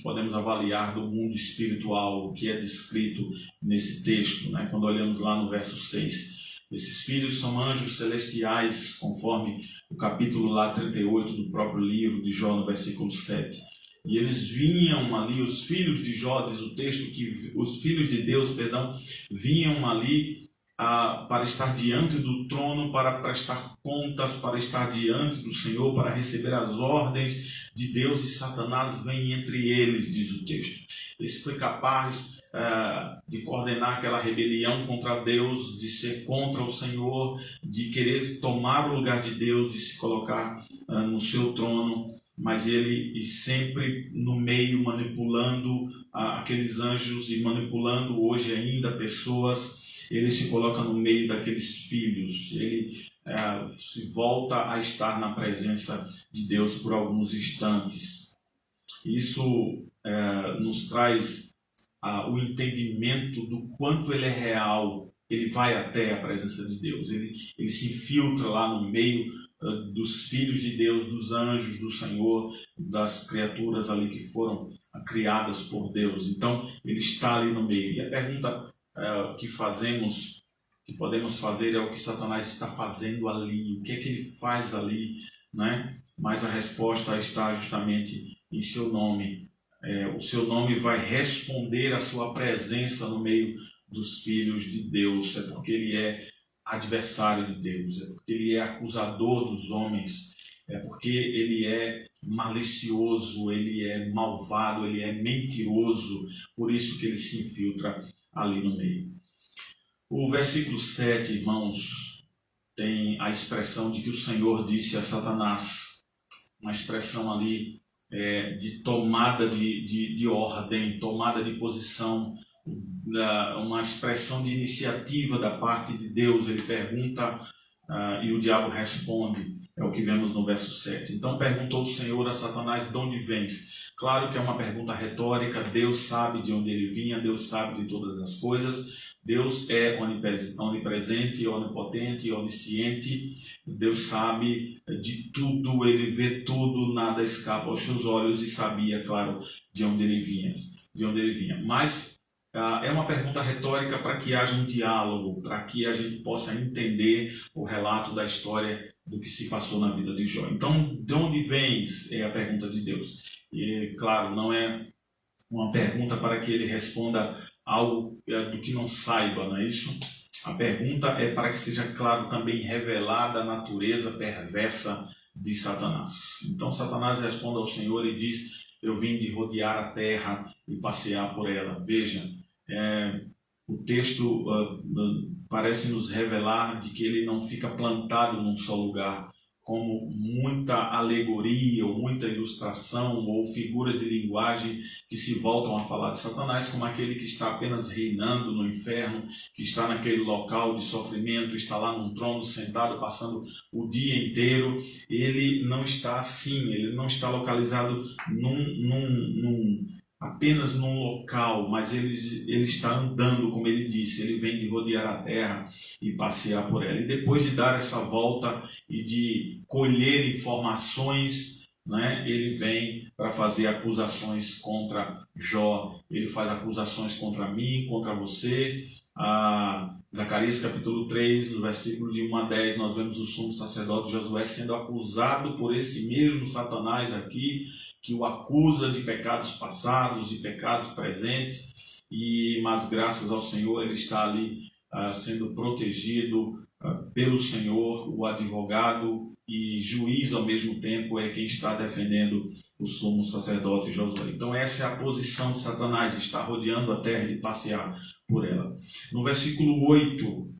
podemos avaliar do mundo espiritual, o que é descrito nesse texto, né? Quando olhamos lá no verso 6. Esses filhos são anjos celestiais, conforme o capítulo lá 38 do próprio livro de Jó, no versículo 7. E eles vinham ali, os filhos de Jó, diz o texto, que os filhos de Deus, vinham ali para estar diante do trono, para prestar contas, para estar diante do Senhor, para receber as ordens de Deus, e Satanás vem entre eles, diz o texto. Esse foi capaz de coordenar aquela rebelião contra Deus, de ser contra o Senhor, de querer tomar o lugar de Deus e se colocar no seu trono, mas ele sempre no meio, manipulando aqueles anjos e manipulando hoje ainda pessoas. Ele se coloca no meio daqueles filhos, ele se volta a estar na presença de Deus por alguns instantes. Isso nos traz o entendimento do quanto ele é real. Ele vai até a presença de Deus, ele se infiltra lá no meio dos filhos de Deus, dos anjos do Senhor, das criaturas ali que foram criadas por Deus. Então ele está ali no meio. E a pergunta que podemos fazer é o que Satanás está fazendo ali, o que é que ele faz ali, né? Mas a resposta está justamente em seu nome. O seu nome vai responder à sua presença no meio dos filhos de Deus. É porque ele é adversário de Deus, é porque ele é acusador dos homens, é porque ele é malicioso, ele é malvado, ele é mentiroso. Por isso que ele se infiltra ali no meio. O versículo 7, irmãos, tem a expressão de que o Senhor disse a Satanás, uma expressão ali de tomada de ordem, tomada de posição, uma expressão de iniciativa da parte de Deus. Ele pergunta e o diabo responde, é o que vemos no verso 7. Então perguntou o Senhor a Satanás: de onde vens? Claro que é uma pergunta retórica. Deus sabe de onde ele vinha, Deus sabe de todas as coisas. Deus é onipresente, onipotente, onisciente. Deus sabe de tudo, ele vê tudo, nada escapa aos seus olhos, e sabia, claro, de onde ele vinha. Mas é uma pergunta retórica para que haja um diálogo, para que a gente possa entender o relato da história do que se passou na vida de Jó. Então, de onde vens? É a pergunta de Deus. E, claro, não é uma pergunta para que ele responda algo do que não saiba, não é isso? A pergunta é para que seja, claro, também revelada a natureza perversa de Satanás. Então, Satanás responde ao Senhor e diz: eu vim de rodear a terra e passear por ela. Veja, o texto parece nos revelar de que ele não fica plantado num só lugar, como muita alegoria ou muita ilustração ou figuras de linguagem que se voltam a falar de Satanás como aquele que está apenas reinando no inferno, que está naquele local de sofrimento, está lá num trono sentado passando o dia inteiro. Ele não está assim, ele não está localizado apenas num local, mas ele está andando, como ele disse. Ele vem de rodear a terra e passear por ela. E depois de dar essa volta e de colher informações, né, ele vem para fazer acusações contra Jó. Ele faz acusações contra mim, contra você. Zacarias capítulo 3, no versículo de 1 a 10, nós vemos o sumo sacerdote Josué sendo acusado por esse mesmo Satanás aqui, que o acusa de pecados passados, de pecados presentes, mas graças ao Senhor ele está ali sendo protegido pelo Senhor. O advogado e juiz ao mesmo tempo é quem está defendendo o sumo sacerdote Josué. Então essa é a posição de Satanás, está rodeando a terra e passear por ela. No versículo 8,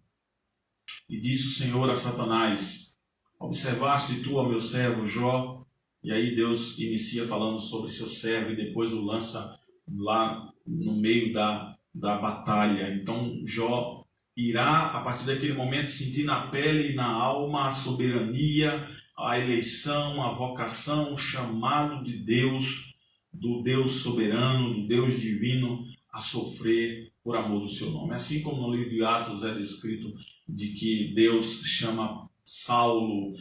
e disse o Senhor a Satanás: observaste tu ao meu servo Jó? E aí Deus inicia falando sobre seu servo e depois o lança lá no meio da batalha. Então Jó irá, a partir daquele momento, sentir na pele e na alma a soberania, a eleição, a vocação, o chamado de Deus, do Deus soberano, do Deus divino, a sofrer por amor do seu nome. Assim como no livro de Atos é descrito de que Deus chama Saulo,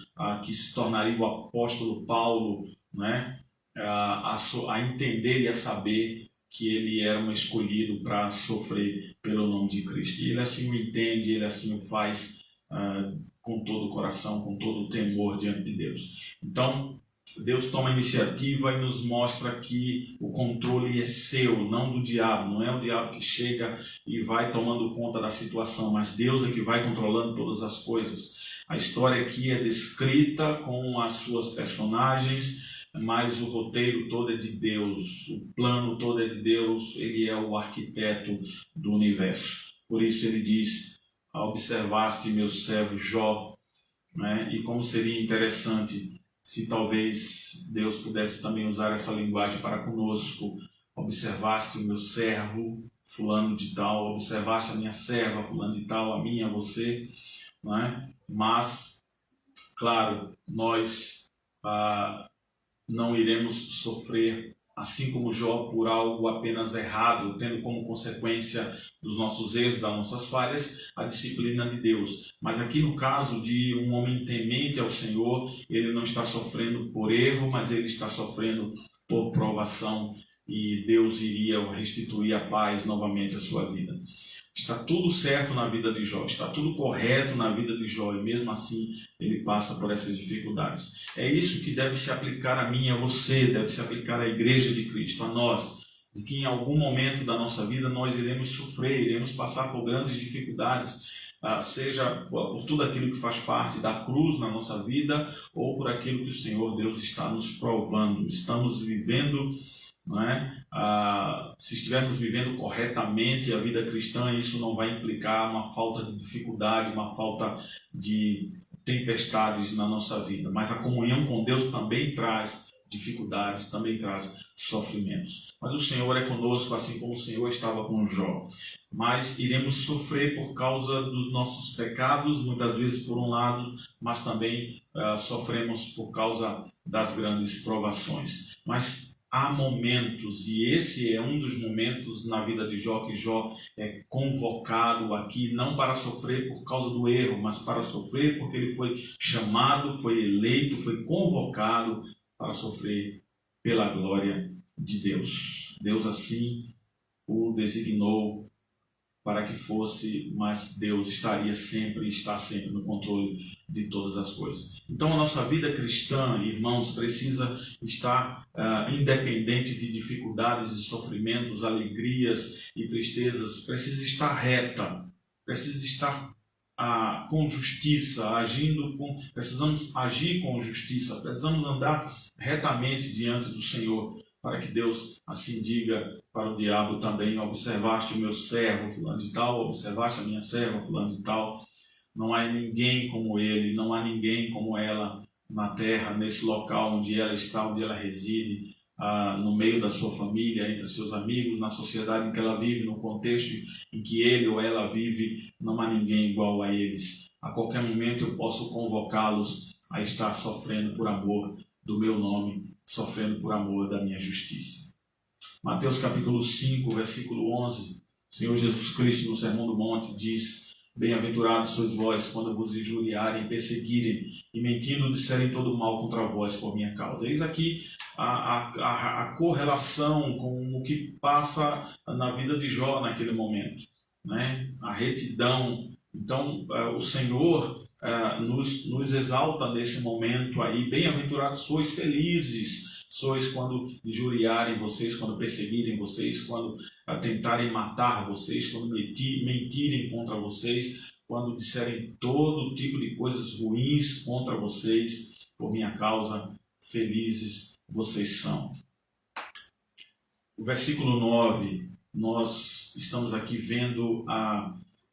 que se tornaria o apóstolo Paulo, né, a entender e a saber que ele era um escolhido para sofrer pelo nome de Cristo. E ele assim o entende, ele assim o faz com todo o coração, com todo o temor diante de Deus. Então, Deus toma a iniciativa e nos mostra que o controle é seu, não do diabo. Não é o diabo que chega e vai tomando conta da situação, mas Deus é que vai controlando todas as coisas. A história aqui é descrita com as suas personagens, mas o roteiro todo é de Deus, o plano todo é de Deus, ele é o arquiteto do universo. Por isso ele diz: observaste meu servo Jó, né? E como seria interessante se talvez Deus pudesse também usar essa linguagem para conosco. Observaste o meu servo fulano de tal, observaste a minha serva fulano de tal, a minha, a você, né? Mas, claro, nós não iremos sofrer, assim como Jó, por algo apenas errado, tendo como consequência dos nossos erros, das nossas falhas, a disciplina de Deus. Mas aqui no caso de um homem temente ao Senhor, ele não está sofrendo por erro, mas ele está sofrendo por provação, e Deus iria restituir a paz novamente à sua vida. Está tudo certo na vida de Jó, está tudo correto na vida de Jó, e mesmo assim ele passa por essas dificuldades. É isso que deve se aplicar a mim e a você, deve se aplicar à Igreja de Cristo, a nós, de que em algum momento da nossa vida nós iremos sofrer, iremos passar por grandes dificuldades, seja por tudo aquilo que faz parte da cruz na nossa vida, ou por aquilo que o Senhor Deus está nos provando. Estamos vivendo, não é? Se estivermos vivendo corretamente a vida cristã, isso não vai implicar uma falta de dificuldade, uma falta de tempestades na nossa vida. Mas a comunhão com Deus também traz dificuldades, também traz sofrimentos. Mas o Senhor é conosco, assim como o Senhor estava com Jó. Mas iremos sofrer por causa dos nossos pecados, muitas vezes por um lado, mas também sofremos por causa das grandes provações. Mas há momentos, e esse é um dos momentos na vida de Jó, que Jó é convocado aqui, não para sofrer por causa do erro, mas para sofrer porque ele foi chamado, foi eleito, foi convocado para sofrer pela glória de Deus. Deus assim o designou para que fosse, mas Deus estaria sempre e está sempre no controle de todas as coisas. Então a nossa vida cristã, irmãos, precisa estar independente de dificuldades e sofrimentos, alegrias e tristezas, precisa estar reta, precisa estar com justiça, precisamos agir com justiça, precisamos andar retamente diante do Senhor, para que Deus assim diga para o diabo também: observaste o meu servo fulano de tal, observaste a minha serva fulano de tal. Não há ninguém como ele, não há ninguém como ela na terra, nesse local onde ela está, onde ela reside, no meio da sua família, entre seus amigos, na sociedade em que ela vive, no contexto em que ele ou ela vive. Não há ninguém igual a eles. A qualquer momento eu posso convocá-los a estar sofrendo por amor do meu nome, sofrendo por amor da minha justiça. Mateus capítulo 5, versículo 11, o Senhor Jesus Cristo no Sermão do Monte diz: bem-aventurados sois vós quando vos injuriarem, perseguirem e mentindo disserem todo mal contra vós por minha causa. Eis aqui a correlação com o que passa na vida de Jó naquele momento, né? A retidão. Então o Senhor nos exalta nesse momento aí: bem-aventurados sois, felizes sois quando injuriarem vocês, quando perseguirem vocês, quando tentarem matar vocês, quando mentirem contra vocês, quando disserem todo tipo de coisas ruins contra vocês por minha causa, felizes vocês são. O versículo 9, nós estamos aqui vendo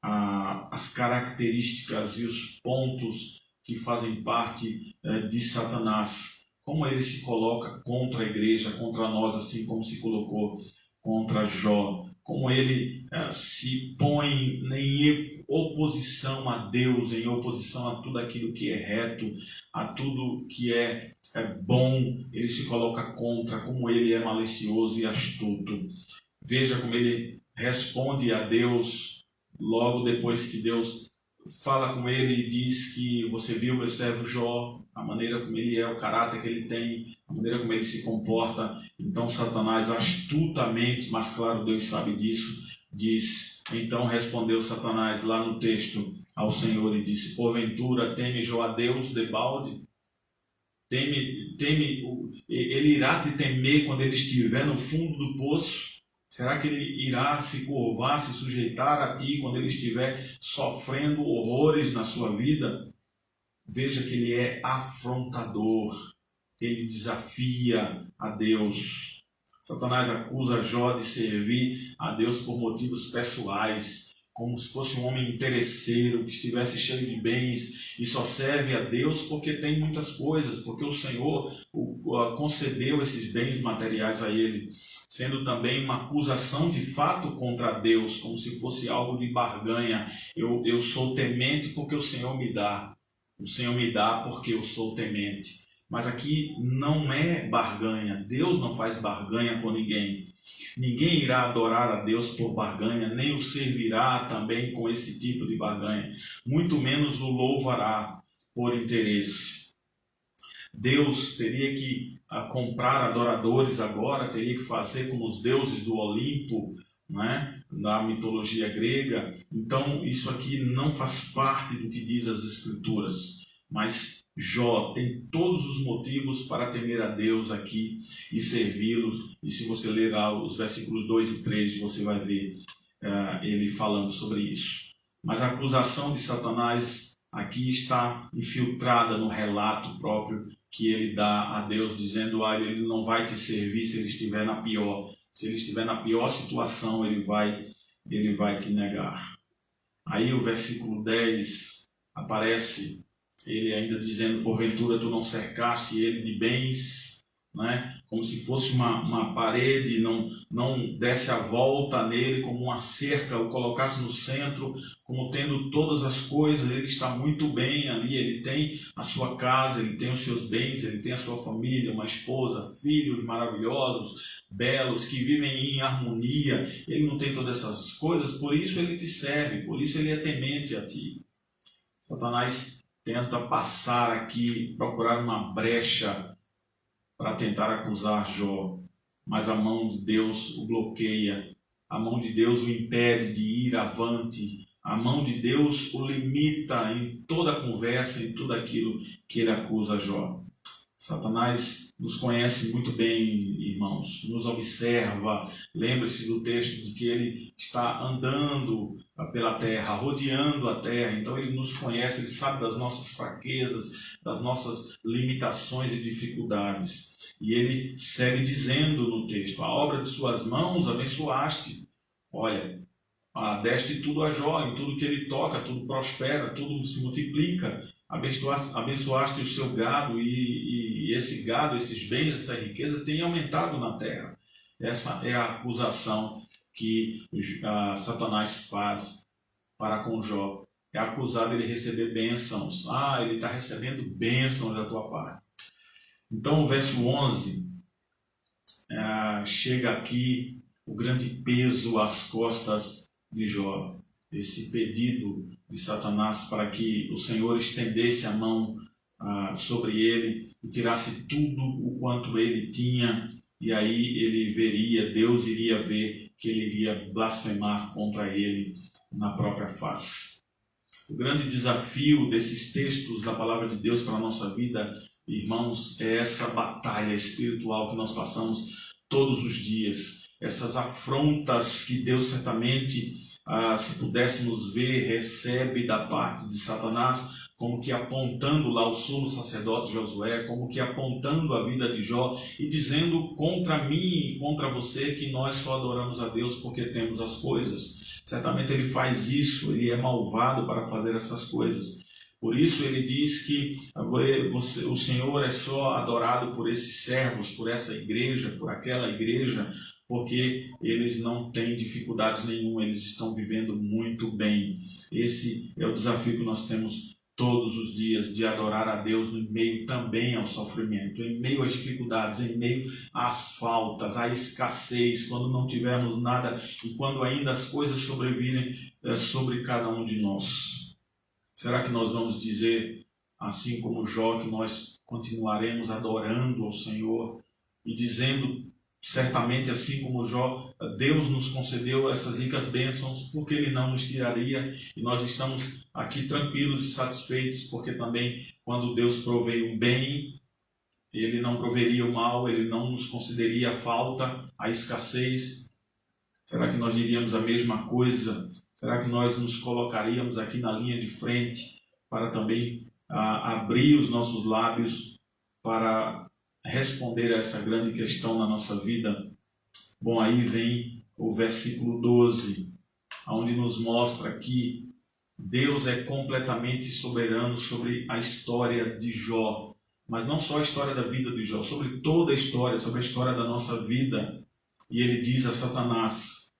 as características e os pontos que fazem parte de Satanás. Como ele se coloca contra a igreja, contra nós, assim como se colocou contra Jó. Como ele se põe em oposição a Deus, em oposição a tudo aquilo que é reto, a tudo que é bom. Ele se coloca contra, como ele é malicioso e astuto. Veja como ele responde a Deus logo depois que Deus fala com ele e diz que você viu meu servo Jó, a maneira como ele é, o caráter que ele tem, a maneira como ele se comporta. Então Satanás astutamente, mas claro, Deus sabe disso, diz: então respondeu Satanás lá no texto ao Senhor e disse: porventura teme Jó a Deus debalde? Ele irá te temer quando ele estiver no fundo do poço? Será que ele irá se curvar, se sujeitar a ti quando ele estiver sofrendo horrores na sua vida? Veja que ele é afrontador, ele desafia a Deus. Satanás acusa Jó de servir a Deus por motivos pessoais, como se fosse um homem interesseiro, que estivesse cheio de bens e só serve a Deus porque tem muitas coisas, porque o Senhor concedeu esses bens materiais a ele, sendo também uma acusação de fato contra Deus, como se fosse algo de barganha. Eu sou temente porque o Senhor me dá. O Senhor me dá porque eu sou temente. Mas aqui não é barganha. Deus não faz barganha com ninguém. Ninguém irá adorar a Deus por barganha, nem o servirá também com esse tipo de barganha. Muito menos o louvará por interesse. Deus teria que comprar adoradores agora, teria que fazer como os deuses do Olimpo, né, da mitologia grega. Então isso aqui não faz parte do que diz as Escrituras, mas Jó tem todos os motivos para temer a Deus aqui e servi-los, e se você ler os versículos 2 e 3, você vai ver ele falando sobre isso. Mas a acusação de Satanás aqui está infiltrada no relato próprio que ele dá a Deus, dizendo que ele não vai te servir se ele estiver na pior. Se ele estiver na pior situação, ele vai te negar. Aí o versículo 10 aparece, ele ainda dizendo: porventura tu não cercaste ele de bens, né? Como se fosse uma parede, não desse a volta nele como uma cerca, o colocasse no centro, como tendo todas as coisas. Ele está muito bem ali, ele tem a sua casa, ele tem os seus bens, ele tem a sua família, uma esposa, filhos maravilhosos, belos, que vivem em harmonia. Ele não tem todas essas coisas, por isso ele te serve, por isso ele é temente a ti. Satanás tenta passar aqui, procurar uma brecha para tentar acusar Jó, mas a mão de Deus o bloqueia, a mão de Deus o impede de ir avante, a mão de Deus o limita em toda a conversa, em tudo aquilo que ele acusa Jó. Satanás nos conhece muito bem, irmãos, nos observa. Lembre-se do texto de que ele está andando pela terra, rodeando a terra. Então ele nos conhece, ele sabe das nossas fraquezas, das nossas limitações e dificuldades. E ele segue dizendo no texto: a obra de suas mãos abençoaste. Olha, deste tudo a Jó, em tudo que ele toca, tudo prospera, tudo se multiplica. Abençoaste o seu gado, e esse gado, esses bens, essa riqueza tem aumentado na terra. Essa é a acusação que Satanás faz para com Jó. É acusado ele receber bênçãos. Ele está recebendo bênçãos da tua parte. Então o verso 11 chega aqui o grande peso às costas de Jó. Esse pedido de Satanás para que o Senhor estendesse a mão sobre ele e tirasse tudo o quanto ele tinha, e aí ele veria, Deus iria ver que ele iria blasfemar contra ele na própria face. O grande desafio desses textos da palavra de Deus para a nossa vida, irmãos, é essa batalha espiritual que nós passamos todos os dias, essas afrontas que Deus certamente, se pudéssemos ver, recebe da parte de Satanás, como que apontando lá o sumo sacerdote Josué, como que apontando a vida de Jó e dizendo contra mim e contra você que nós só adoramos a Deus porque temos as coisas. Certamente ele faz isso, ele é malvado para fazer essas coisas. Por isso ele diz que o Senhor é só adorado por esses servos, por essa igreja, por aquela igreja, porque eles não têm dificuldades nenhuma, eles estão vivendo muito bem. Esse é o desafio que nós temos todos os dias, de adorar a Deus no meio também ao sofrimento, em meio às dificuldades, em meio às faltas, à escassez, quando não tivermos nada e quando ainda as coisas sobrevirem sobre cada um de nós. Será que nós vamos dizer, assim como Jó, que nós continuaremos adorando ao Senhor e dizendo, certamente assim como Jó, Deus nos concedeu essas ricas bênçãos, porque Ele não nos tiraria, e nós estamos aqui tranquilos e satisfeitos, porque também quando Deus provei um bem, Ele não proveria o mal, Ele não nos concederia a falta, a escassez. Será que nós diríamos a mesma coisa? Será que nós nos colocaríamos aqui na linha de frente para também abrir os nossos lábios para responder a essa grande questão na nossa vida? Bom, aí vem o versículo 12, onde nos mostra que Deus é completamente soberano sobre a história de Jó, mas não só a história da vida de Jó, sobre toda a história, sobre a história da nossa vida. E ele diz a Satanás: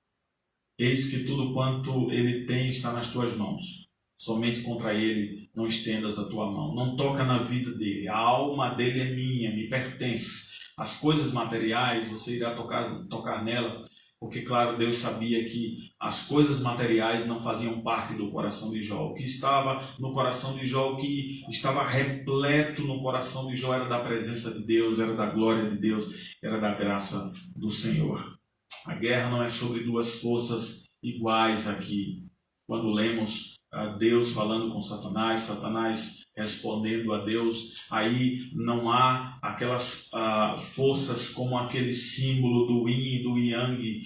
eis que tudo quanto ele tem está nas tuas mãos. Somente contra ele não estendas a tua mão. Não toca na vida dele. A alma dele é minha, me pertence. As coisas materiais, você irá tocar nela, porque, claro, Deus sabia que as coisas materiais não faziam parte do coração de Jó. O que estava no coração de Jó, o que estava repleto no coração de Jó era da presença de Deus, era da glória de Deus, era da graça do Senhor. A guerra não é sobre duas forças iguais aqui. Quando lemos Deus falando com Satanás, Satanás respondendo a Deus, aí não há aquelas forças como aquele símbolo do yin e do yang,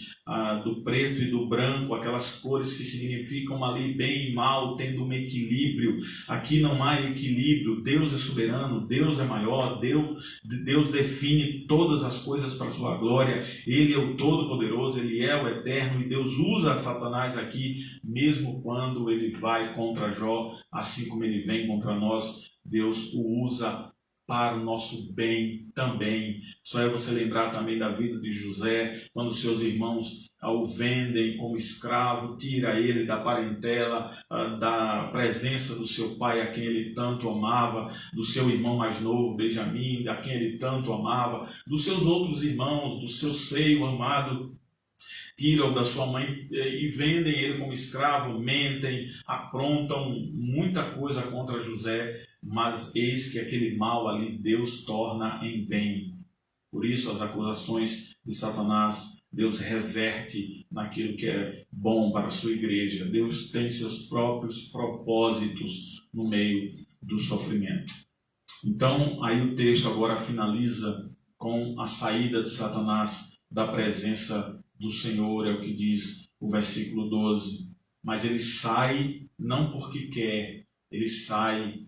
do preto e do branco, aquelas cores que significam ali bem e mal, tendo um equilíbrio. Aqui não há equilíbrio. Deus é soberano, Deus é maior, Deus define todas as coisas para a sua glória. Ele é o Todo-Poderoso, Ele é o Eterno, e Deus usa Satanás aqui, mesmo quando ele vai contra Jó, assim como ele vem contra nós. Deus o usa para o nosso bem também. Só é você lembrar também da vida de José, quando seus irmãos o vendem como escravo, tira ele da parentela, da presença do seu pai, a quem ele tanto amava, do seu irmão mais novo, Benjamim, a quem ele tanto amava, dos seus outros irmãos, do seu seio amado, tiram da sua mãe e vendem ele como escravo, mentem, aprontam muita coisa contra José, mas eis que aquele mal ali Deus torna em bem. Por isso as acusações de Satanás, Deus reverte naquilo que é bom para a sua igreja. Deus tem seus próprios propósitos no meio do sofrimento. Então, aí o texto agora finaliza com a saída de Satanás da presença do Senhor, é o que diz o versículo 12. Mas ele sai não porque quer, ele sai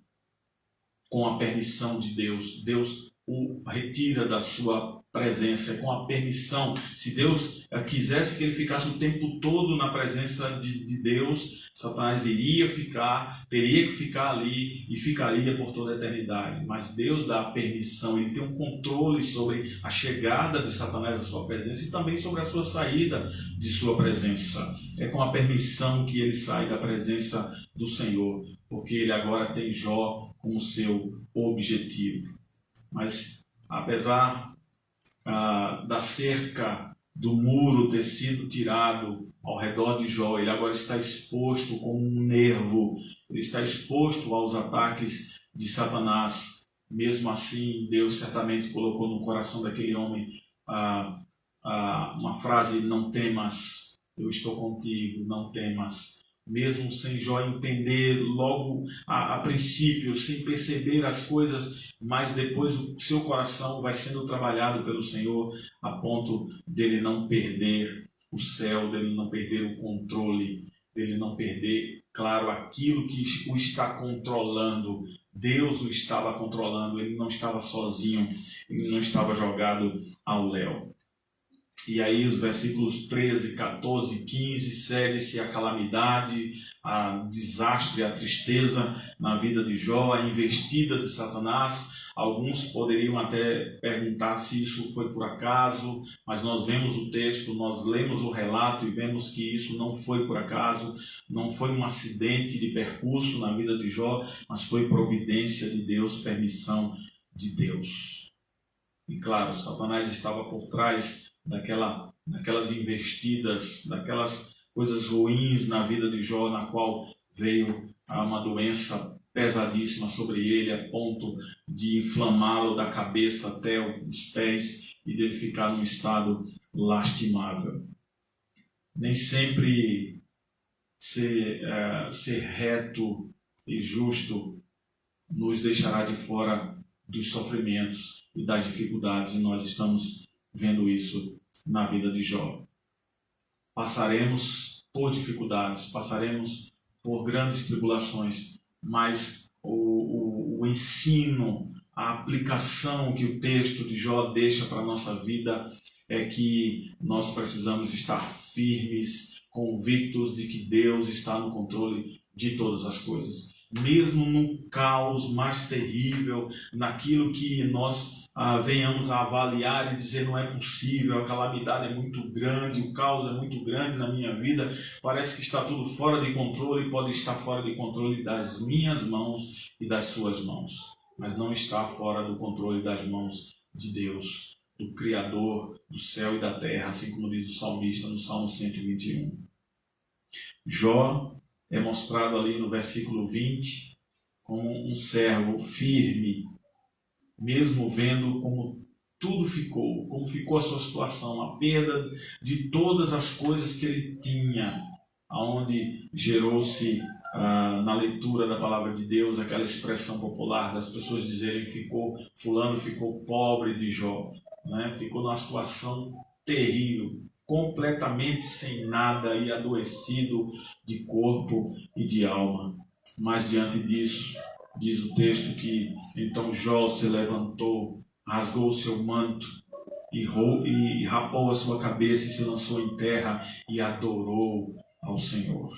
com a permissão de Deus. Deus o retira da sua presença, com a permissão. Se Deus quisesse que ele ficasse o tempo todo na presença de Deus, Satanás iria ficar, teria que ficar ali e ficaria por toda a eternidade. Mas Deus dá a permissão, ele tem um controle sobre a chegada de Satanás à sua presença e também sobre a sua saída de sua presença. É com a permissão que ele sai da presença do Senhor, porque ele agora tem Jó como seu objetivo. Mas apesar da cerca do muro ter sido tirado ao redor de Jó, ele agora está exposto como um nervo, ele está exposto aos ataques de Satanás. Mesmo assim, Deus certamente colocou no coração daquele homem uma frase: não temas, eu estou contigo, não temas. Mesmo sem Jó entender logo a princípio, sem perceber as coisas, mas depois o seu coração vai sendo trabalhado pelo Senhor a ponto dele não perder o céu, dele não perder o controle, dele não perder, claro, aquilo que o está controlando. Deus o estava controlando, ele não estava sozinho, ele não estava jogado ao léu. E aí os versículos 13, 14, 15, segue-se a calamidade, o desastre, a tristeza na vida de Jó, a investida de Satanás. Alguns poderiam até perguntar se isso foi por acaso, mas nós vemos o texto, nós lemos o relato e vemos que isso não foi por acaso, não foi um acidente de percurso na vida de Jó, mas foi providência de Deus, permissão de Deus. E claro, Satanás estava por trás daquelas investidas, daquelas coisas ruins na vida de Jó, na qual veio uma doença pesadíssima sobre ele, a ponto de inflamá-lo da cabeça até os pés e dele ficar num estado lastimável. Nem sempre ser reto e justo nos deixará de fora dos sofrimentos e das dificuldades, e nós estamos vendo isso na vida de Jó. Passaremos por dificuldades, passaremos por grandes tribulações, mas o ensino, a aplicação que o texto de Jó deixa para a nossa vida é que nós precisamos estar firmes, convictos de que Deus está no controle de todas as coisas. Mesmo no caos mais terrível, naquilo que nós venhamos a avaliar e dizer não é possível, a calamidade é muito grande, o caos é muito grande na minha vida, parece que está tudo fora de controle, pode estar fora de controle das minhas mãos e das suas mãos, mas não está fora do controle das mãos de Deus, do Criador do céu e da terra, assim como diz o salmista no Salmo 121. Jó é mostrado ali no versículo 20 como um servo firme, mesmo vendo como tudo ficou, como ficou a sua situação, a perda de todas as coisas que ele tinha, aonde gerou-se na leitura da palavra de Deus aquela expressão popular das pessoas dizerem fulano ficou pobre de Jó, né? Ficou numa situação terrível, completamente sem nada e adoecido de corpo e de alma. Mas diante disso, diz o texto que então Jó se levantou, rasgou o seu manto e rapou a sua cabeça e se lançou em terra e adorou ao Senhor.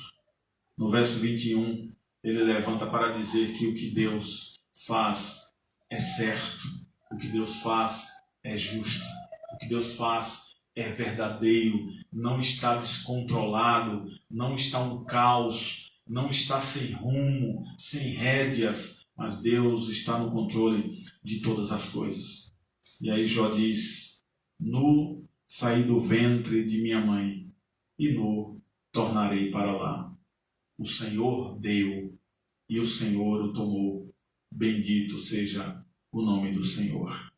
No verso 21, ele levanta para dizer que o que Deus faz é certo, o que Deus faz é justo, o que Deus faz é verdadeiro, não está descontrolado, não está um caos, não está sem rumo, sem rédeas, mas Deus está no controle de todas as coisas. E aí Jó diz: nu saí do ventre de minha mãe, e nu tornarei para lá. O Senhor deu, e o Senhor o tomou. Bendito seja o nome do Senhor.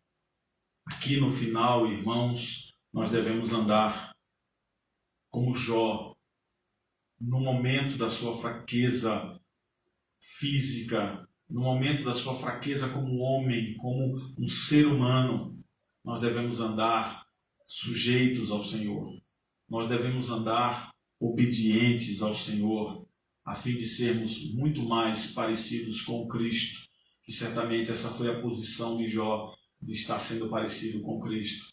Aqui no final, irmãos, nós devemos andar como Jó, no momento da sua fraqueza física, no momento da sua fraqueza como homem, como um ser humano, nós devemos andar sujeitos ao Senhor. Nós devemos andar obedientes ao Senhor, a fim de sermos muito mais parecidos com Cristo, que certamente essa foi a posição de Jó, de estar sendo parecido com Cristo.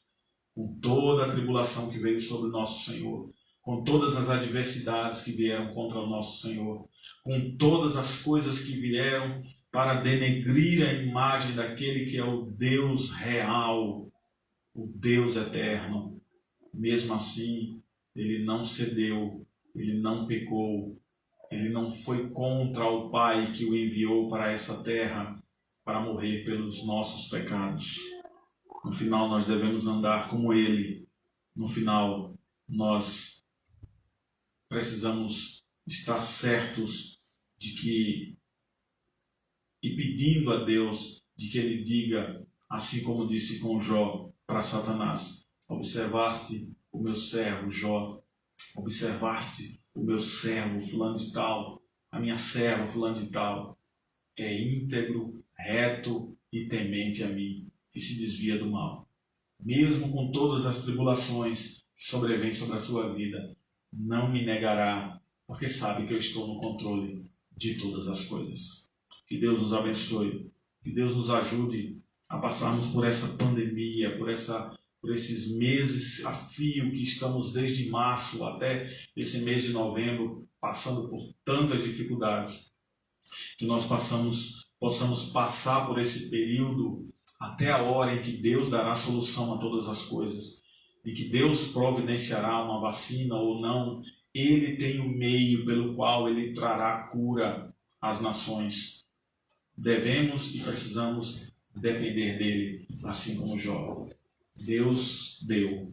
Com toda a tribulação que veio sobre o nosso Senhor, com todas as adversidades que vieram contra o nosso Senhor, com todas as coisas que vieram para denegrir a imagem daquele que é o Deus real, o Deus eterno. Mesmo assim, ele não cedeu, ele não pecou, ele não foi contra o Pai que o enviou para essa terra para morrer pelos nossos pecados. No final, nós devemos andar como ele. No final, nós precisamos estar certos de que, e pedindo a Deus de que ele diga, assim como disse com Jó para Satanás: observaste o meu servo Jó, observaste o meu servo fulano de tal, a minha serva fulano de tal, é íntegro, reto e temente a mim, que se desvia do mal. Mesmo com todas as tribulações que sobrevêm sobre a sua vida, não me negará, porque sabe que eu estou no controle de todas as coisas. Que Deus nos abençoe, que Deus nos ajude a passarmos por essa pandemia, por esses meses a fio que estamos desde março até esse mês de novembro, passando por tantas dificuldades, que nós possamos passar por esse período até a hora em que Deus dará solução a todas as coisas, e que Deus providenciará uma vacina ou não, Ele tem o meio pelo qual Ele trará cura às nações. Devemos e precisamos depender dEle, assim como Jó. Deus deu,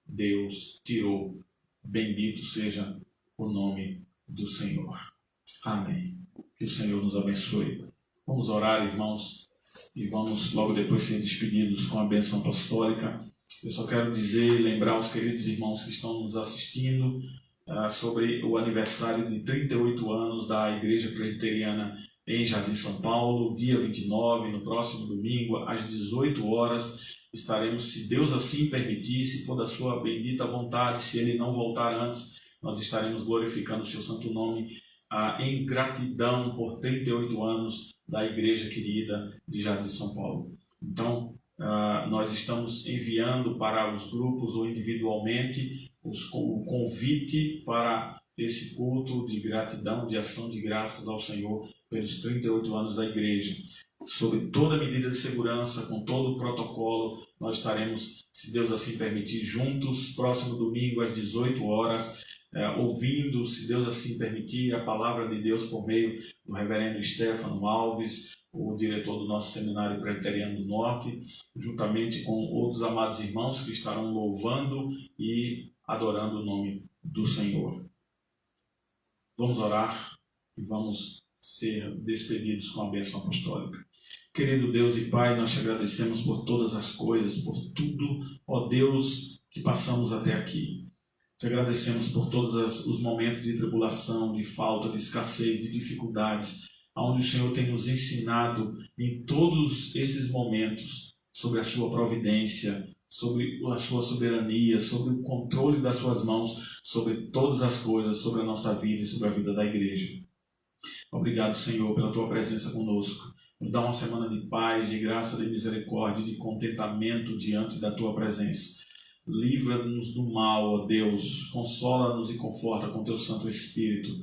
Deus tirou. Bendito seja o nome do Senhor. Amém. Que o Senhor nos abençoe. Vamos orar, irmãos, e vamos logo depois ser despedidos com a bênção apostólica. Eu só quero dizer e lembrar aos queridos irmãos que estão nos assistindo sobre o aniversário de 38 anos da Igreja Presbiteriana em Jardim São Paulo, dia 29, no próximo domingo, às 18 horas. Estaremos, se Deus assim permitir, se for da sua bendita vontade, se Ele não voltar antes, nós estaremos glorificando o seu santo nome em gratidão por 38 anos da Igreja Querida de Jardim São Paulo. Então, nós estamos enviando para os grupos ou individualmente o convite para esse culto de gratidão, de ação de graças ao Senhor pelos 38 anos da Igreja. Sob toda medida de segurança, com todo o protocolo, nós estaremos, se Deus assim permitir, juntos, próximo domingo às 18 horas, ouvindo, se Deus assim permitir, a palavra de Deus por meio do reverendo Stefano Alves, o diretor do nosso Seminário Presbiteriano do Norte, juntamente com outros amados irmãos que estarão louvando e adorando o nome do Senhor. Vamos orar e vamos ser despedidos com a bênção apostólica. Querido Deus e Pai, nós te agradecemos por todas as coisas, por tudo, ó Deus, que passamos até aqui. Te agradecemos por todos os momentos de tribulação, de falta, de escassez, de dificuldades, onde o Senhor tem nos ensinado em todos esses momentos sobre a sua providência, sobre a sua soberania, sobre o controle das suas mãos, sobre todas as coisas, sobre a nossa vida e sobre a vida da igreja. Obrigado, Senhor, pela tua presença conosco. Nos dá uma semana de paz, de graça, de misericórdia, de contentamento diante da tua presença. Livra-nos do mal, ó Deus, consola-nos e conforta com teu Santo Espírito.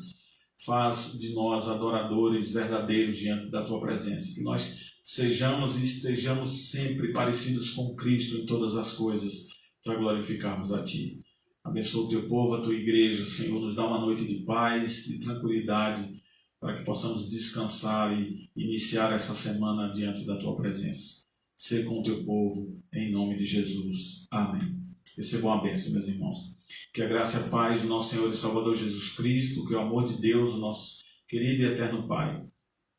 Faz de nós adoradores verdadeiros diante da tua presença. Que nós sejamos e estejamos sempre parecidos com Cristo em todas as coisas, para glorificarmos a ti. Abençoa o teu povo, a tua igreja, Senhor, nos dá uma noite de paz, de tranquilidade, para que possamos descansar e iniciar essa semana diante da tua presença. Ser com o teu povo, em nome de Jesus. Amém. Recebam a bênção, meus irmãos. Que a graça e a paz do nosso Senhor e Salvador Jesus Cristo, que o amor de Deus, o nosso querido e eterno Pai,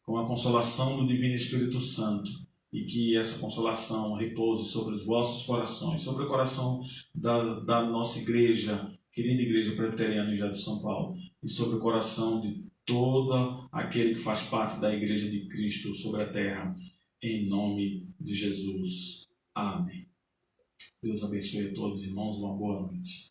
com a consolação do Divino Espírito Santo, e que essa consolação repouse sobre os vossos corações, sobre o coração da nossa igreja, querida Igreja Presbiteriana em Jardim São Paulo, e sobre o coração de todo aquele que faz parte da Igreja de Cristo sobre a terra, em nome de Jesus. Amém. Deus abençoe a todos, irmãos. Uma boa noite.